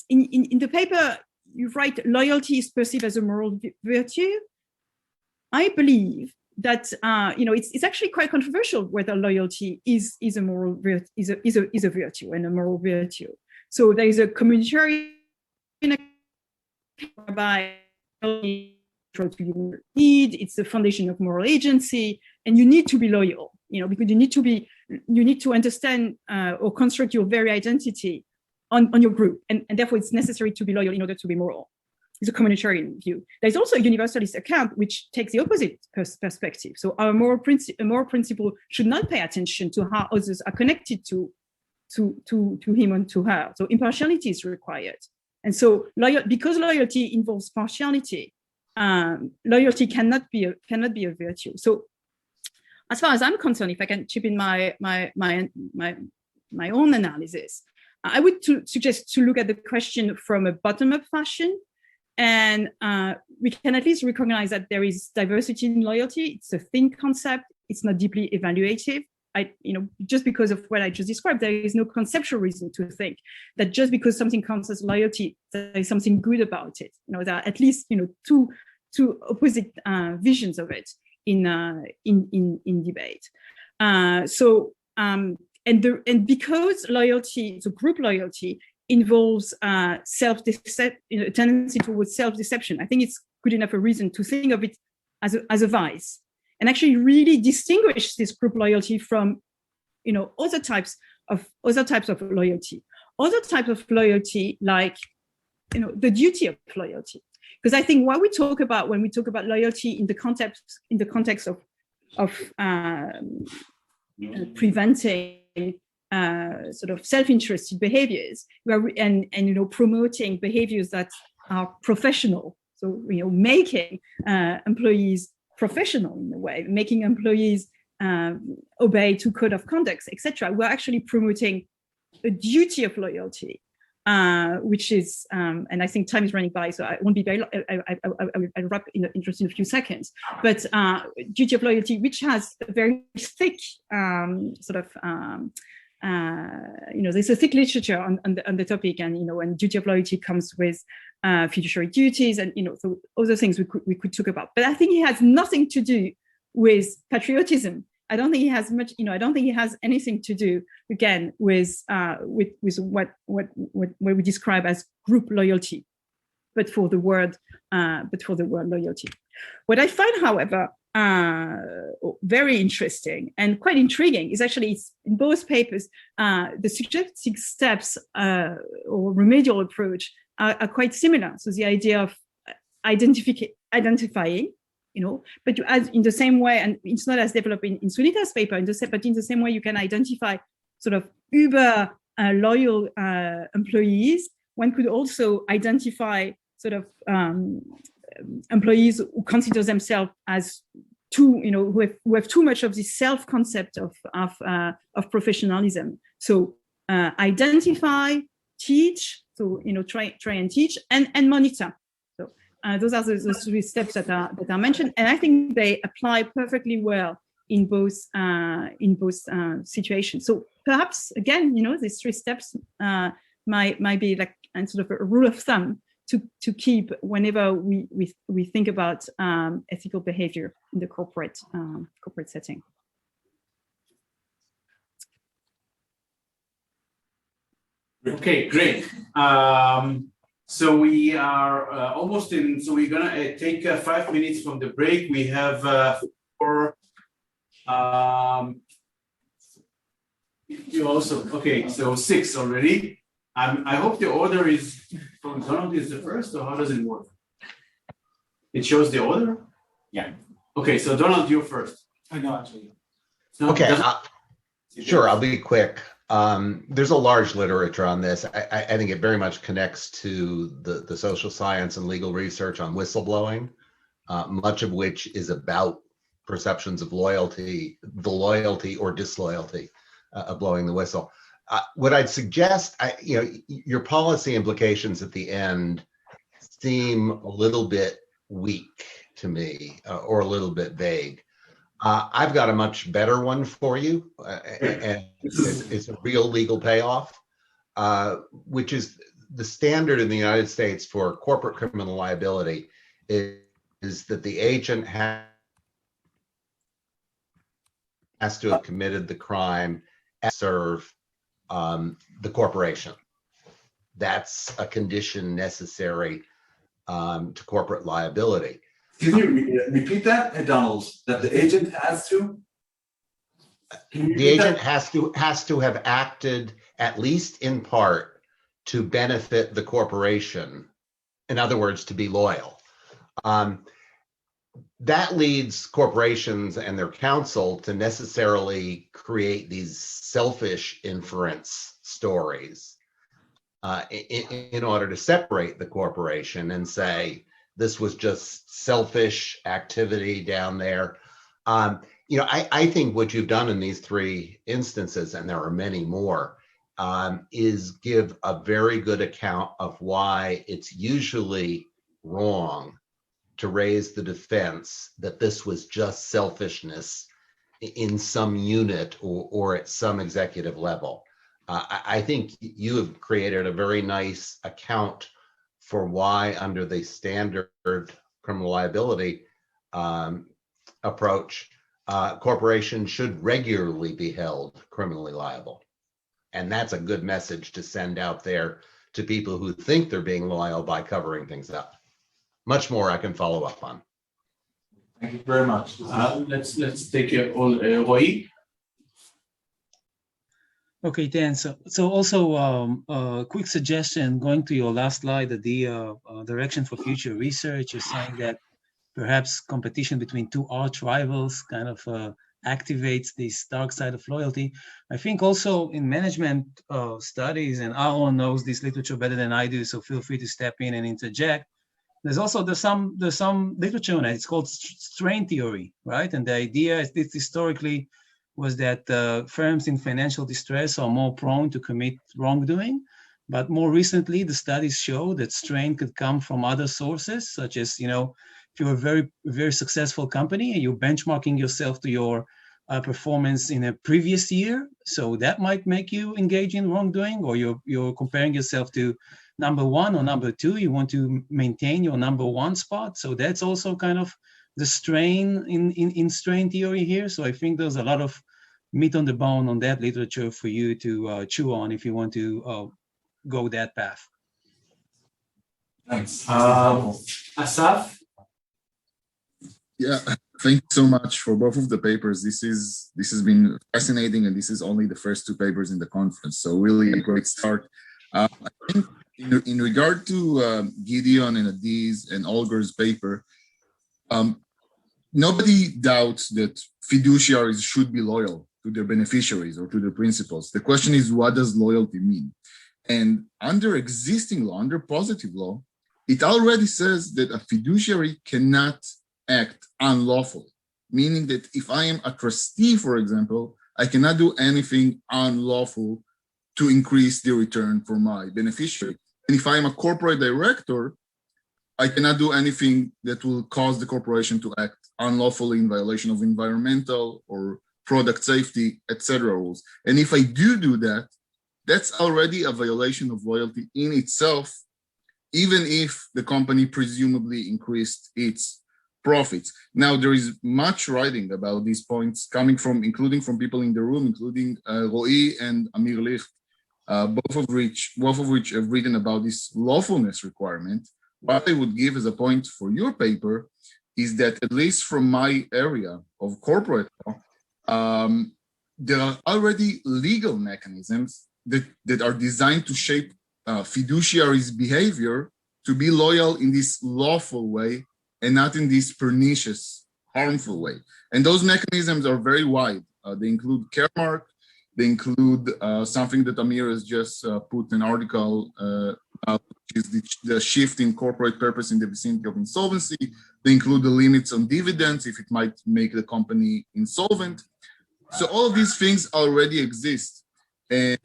in the paper, you write loyalty is perceived as a moral virtue. I believe that it's actually quite controversial whether loyalty is a moral is a virtue and a moral virtue. So there is a communitarian whereby it's the foundation of moral agency, and you need to be loyal, because you need to understand or construct your very identity on your group, and therefore it's necessary to be loyal in order to be moral. It's a communitarian view. There's also a universalist account which takes the opposite perspective. So our moral principle should not pay attention to how others are connected to him and to her. So impartiality is required. And so because loyalty involves partiality, loyalty cannot be a virtue. So as far as I'm concerned, if I can chip in my own analysis, I would suggest to look at the question from a bottom-up fashion. And we can at least recognize that there is diversity in loyalty. It's a thin concept. It's not deeply evaluative. Just because of what I just described, there is no conceptual reason to think that just because something counts as loyalty, there is something good about it. There are at least two opposite visions of it in debate. And because loyalty, so group loyalty, involves a tendency towards self-deception, I think it's good enough a reason to think of it as a vice, and actually really distinguish this group loyalty from, other types of loyalty. Other types of loyalty, like, the duty of loyalty. Because I think what we talk about when we talk about loyalty in the context of preventing sort of self-interested behaviors, and promoting behaviors that are professional. So making employees professional in a way, making employees obey to code of conduct, etc. We're actually promoting a duty of loyalty, which is, and I think time is running by, so I won't be very long. I'll wrap in just in a few seconds. But duty of loyalty, which has a very thick there's a thick literature on the topic, and duty of loyalty comes with fiduciary duties, and so other things we could talk about. But I think it has nothing to do with patriotism. I don't think it has much. I don't think it has anything to do, again, with what we describe as group loyalty, but for the word loyalty. What I find, however, very interesting and quite intriguing is actually in both papers, the suggested steps or remedial approach are quite similar. So the idea of identifying, but as in the same way, and it's not as developed in Sunita's paper, but in the same way you can identify sort of uber loyal employees. One could also identify sort of employees who consider themselves as who have too much of this self-concept of professionalism. So identify, teach, so try and teach, and monitor. So those are the three steps that are mentioned, and I think they apply perfectly well in both situations. So perhaps again, these three steps might be like and sort of a rule of thumb to keep whenever we think about ethical behavior in the corporate setting. Okay, great. So we are almost in. So we're gonna take 5 minutes from the break. We have four. You also okay? So 6 already. I hope the order is from Donald is the first, or how does it work? It shows the order? Yeah. Okay, so Donald, you're first. I know, actually. No, okay, sure, I'll be quick. There's a large literature on this. I think it very much connects to the social science and legal research on whistleblowing, much of which is about perceptions of loyalty, the loyalty or disloyalty of blowing the whistle. What I'd suggest, your policy implications at the end seem a little bit weak to me, or a little bit vague. I've got a much better one for you, and it's a real legal payoff, which is the standard in the United States for corporate criminal liability is that the agent has to have committed the crime and serve the corporation. That's a condition necessary to corporate liability. Can you repeat that, Donald? That the agent has to? The agent has to have acted, at least in part, to benefit the corporation. In other words, to be loyal. That leads corporations and their counsel to necessarily create these selfish inference stories in order to separate the corporation and say, this was just selfish activity down there. I think what you've done in these three instances, and there are many more, is give a very good account of why it's usually wrong to raise the defense that this was just selfishness in some unit or at some executive level. I think you have created a very nice account for why, under the standard criminal liability approach, corporations should regularly be held criminally liable. And that's a good message to send out there to people who think they're being loyal by covering things up. Much more I can follow up on. Thank you very much. Let's take it all, Roy. Okay, Dan. So also a quick suggestion, going to your last slide, the direction for future research. You're saying that perhaps competition between two arch rivals kind of activates this dark side of loyalty. I think also in management studies, and Aaron knows this literature better than I do, so feel free to step in and interject. There's some literature on it. It's called strain theory, right? And the idea is this historically was that firms in financial distress are more prone to commit wrongdoing. But more recently, the studies show that strain could come from other sources, such as, if you're a very successful company and you're benchmarking yourself to your performance in a previous year, so that might make you engage in wrongdoing, or you're comparing yourself to number one or number two, you want to maintain your number one spot. So that's also kind of the strain in strain theory here. So I think there's a lot of meat on the bone on that literature for you to chew on if you want to go that path. Thanks. Asaf? Yeah, thank you so much for both of the papers. This has been fascinating, and this is only the first two papers in the conference. So really a great start. I think in regard to Gideon and Adi's and Holger's paper, nobody doubts that fiduciaries should be loyal to their beneficiaries or to their principals. The question is, what does loyalty mean? And under existing law, under positive law, it already says that a fiduciary cannot act unlawfully, meaning that if I am a trustee, for example, I cannot do anything unlawful to increase the return for my beneficiary. And if I am a corporate director, I cannot do anything that will cause the corporation to act unlawfully in violation of environmental or product safety, etc. rules. And if I do that, that's already a violation of loyalty in itself, even if the company presumably increased its profits. Now, there is much writing about these points coming from, including from people in the room, including Roy and Amir Licht, both of which have written about this lawfulness requirement. What I would give as a point for your paper is that, at least from my area of corporate law, there are already legal mechanisms that are designed to shape fiduciaries' behavior to be loyal in this lawful way and not in this pernicious, harmful way. And those mechanisms are very wide. They include care mark. They include something that Amir has just put an article, which is the shift in corporate purpose in the vicinity of insolvency. They include the limits on dividends if it might make the company insolvent. So all of these things already exist. And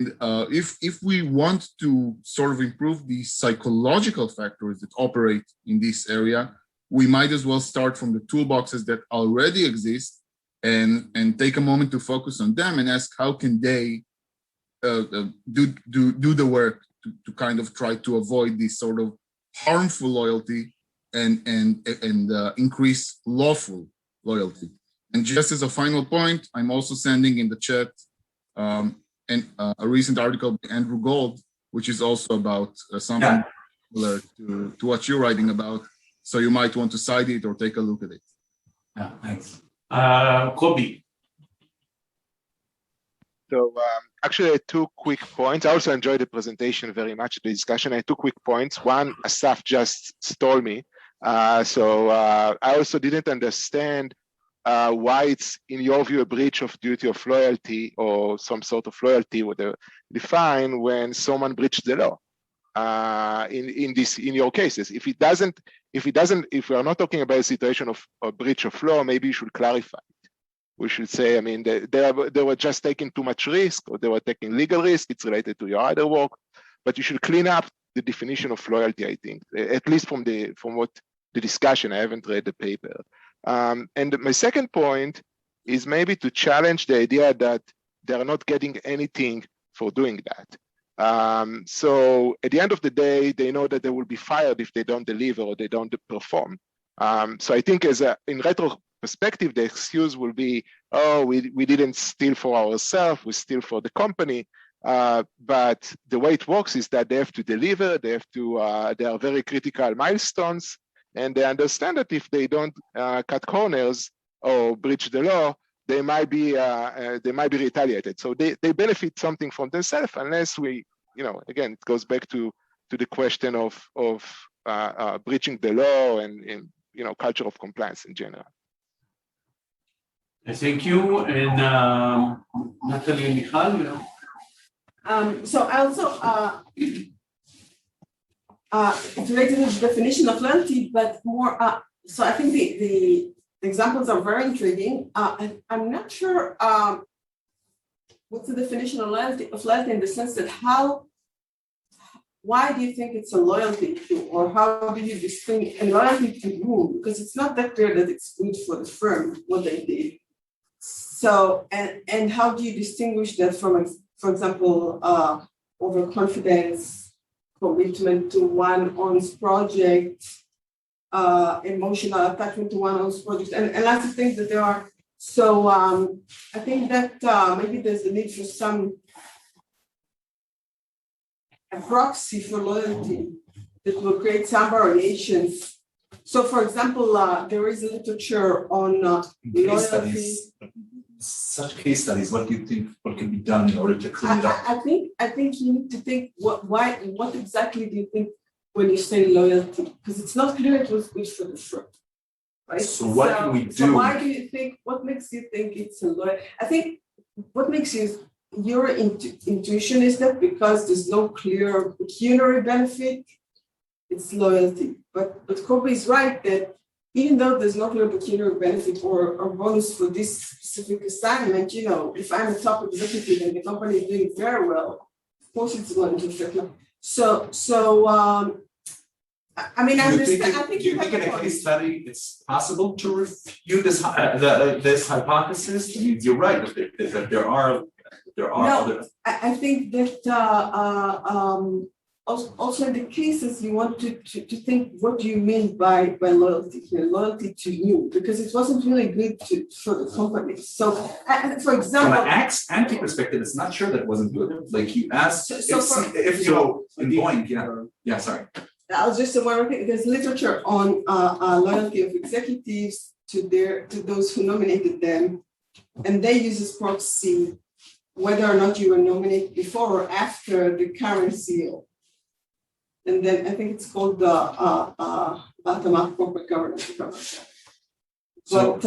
if we want to sort of improve the psychological factors that operate in this area, we might as well start from the toolboxes that already exist and take a moment to focus on them and ask how can they do the work to kind of try to avoid this sort of harmful loyalty and increase lawful loyalty. And just as a final point, I'm also sending in the chat a recent article by Andrew Gold, which is also about something similar to what you're writing about. So you might want to cite it or take a look at it. Yeah, thanks. Kobe. So actually, I had two quick points. I also enjoyed the presentation very much, the discussion. I had two quick points. One, Asaf just stole me. So I also didn't understand why it's, in your view, a breach of duty of loyalty or some sort of loyalty, whatever define when someone breached the law. In your cases, if we are not talking about a situation of a breach of law, maybe you should clarify it. We should say, I mean, they were just taking too much risk, or they were taking legal risk. It's related to your other work, but you should clean up the definition of loyalty, I think, at least from what the discussion. I haven't read the paper. And my second point is maybe to challenge the idea that they're not getting anything for doing that. So at the end of the day, they know that they will be fired if they don't deliver or they don't perform. So I think in retro perspective, the excuse will be, oh, we didn't steal for ourselves, we steal for the company. But the way it works is that they have to deliver, they are very critical milestones, and they understand that if they don't cut corners or breach the law, they might be retaliated. So they benefit something from themselves unless we, again, it goes back to the question of breaching the law and culture of compliance in general. Thank you. And Natalie and Michal, So I also it's related to the definition of loyalty, but more. So I think the examples are very intriguing. I'm not sure what's the definition of loyalty in the sense that why do you think it's a loyalty to, or how do you distinguish and loyalty to whom? Because it's not that clear that it's good for the firm what they did. So and how do you distinguish that from, for example, overconfidence, commitment to one's project, emotional attachment to one's project, and lots of things that there are. So I think that maybe there's a need for a proxy for loyalty that will create some variations. So, for example, there is literature on loyalty. Such case studies, what do you think what can be done in order to clean it up? I think you need to think what exactly do you think when you say loyalty? Because it's not clear it was good for the firm, right? So what can we do? So why do you think? What makes you think it's a loyalty? I think what makes your intuition is that because there's no clear pecuniary benefit, it's loyalty. But Kobe is right that even though there's no clear pecuniary benefit or bonus for this specific assignment, if I'm a top executive and the company is doing very well, of course it's going to affect me. So I mean, I understand. I think do you think in a case study it's possible to refute this hypothesis? I mean, you're right that there are other. I think that also in the cases you want to think, what do you mean by loyalty here? Loyalty to you, because it wasn't really good for the company. So, for example, from an anti perspective, it's not sure that it wasn't good. Like you asked, if you're enjoying, sorry. I'll just say one thing. There's literature on loyalty of executives to those who nominated them, and they use as proxy whether or not you were nominated before or after the current CEO. And then I think it's called the bottom-up corporate governance. But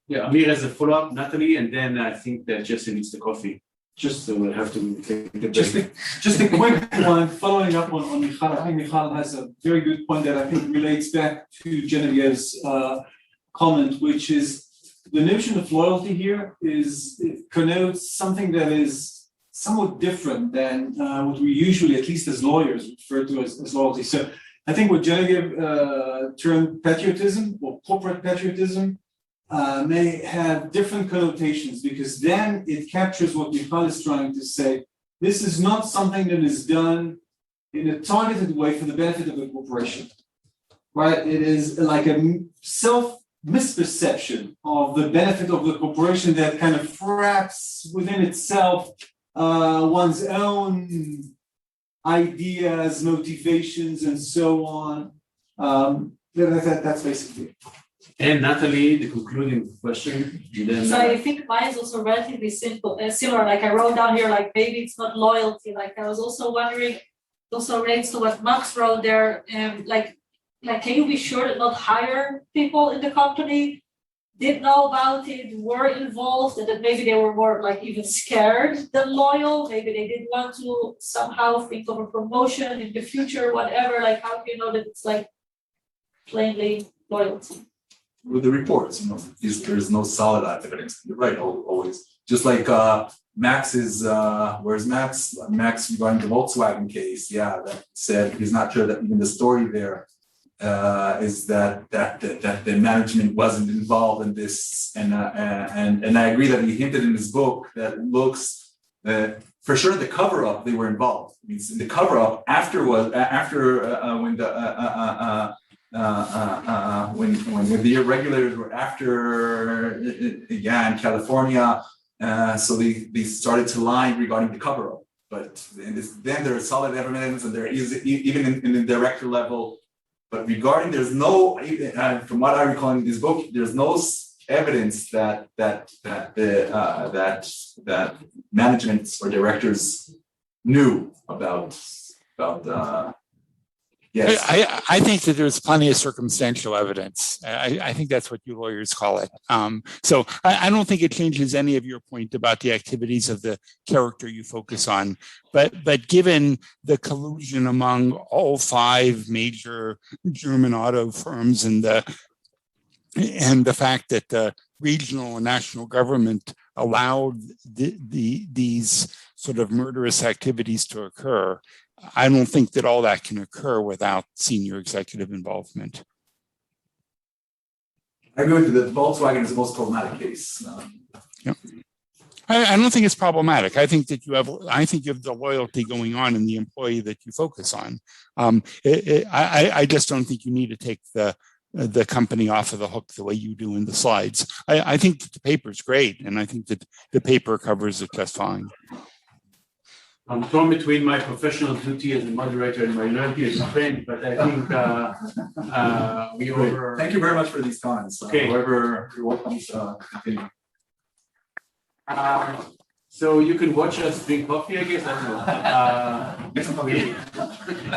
Amir has a follow-up, Natalie, and then I think that Jesse needs the coffee. So we'll have to take a break. Just a quick one, following up on Michal. I think Michal has a very good point that I think relates back to Genevieve's comment, which is the notion of loyalty here connotes something that is somewhat different than what we usually, at least as lawyers, refer to as loyalty. So I think what Geneviève termed patriotism or corporate patriotism may have different connotations, because then it captures what Michal is trying to say. This is not something that is done in a targeted way for the benefit of the corporation, right? It is like a misperception of the benefit of the corporation that kind of wraps within itself one's own ideas, motivations, and so on. That's basically it. And Natalie, the concluding question. So I think mine is also relatively simple, similar. Like I wrote down here, like maybe it's not loyalty. Like I was also wondering, it also relates to what Max wrote there. Like can you be sure that not higher people in the company did know about it, were involved, and that maybe they were more like even scared than loyal? Maybe they didn't want to somehow think of a promotion in the future, whatever. Like how do you know that it's like plainly loyalty? with the reports. There's no solid evidence. You're right, always. Just like Max is, where's Max? Max regarding the Volkswagen case, that said he's not sure that even the story there is that the management wasn't involved in this, and I agree that he hinted in his book that looks for sure the cover up they were involved. I mean, the cover up when the regulators were after in California, so they started to lie regarding the cover up. But then there is solid evidence, and there is even in the director level. But regarding, there's no, from what I recall in this book, there's no evidence that management or directors knew about. Yes, I think that there's plenty of circumstantial evidence. I think that's what you lawyers call it. So I don't think it changes any of your point about the activities of the character you focus on. But given the collusion among all 5 major German auto firms and the fact that the regional and national government allowed these sort of murderous activities to occur, I don't think that all that can occur without senior executive involvement. I agree with you that Volkswagen is the most problematic case. I don't think it's problematic. I think that you have the loyalty going on in the employee that you focus on. I just don't think you need to take the company off of the hook the way you do in the slides. I think that the paper is great, and I think that the paper covers it just fine. I'm torn between my professional duty as a moderator and my loyalty as a friend, but I think Thank you very much for these comments. Okay. However, you're welcome to continue. So you can watch us drink coffee, I guess. I don't know.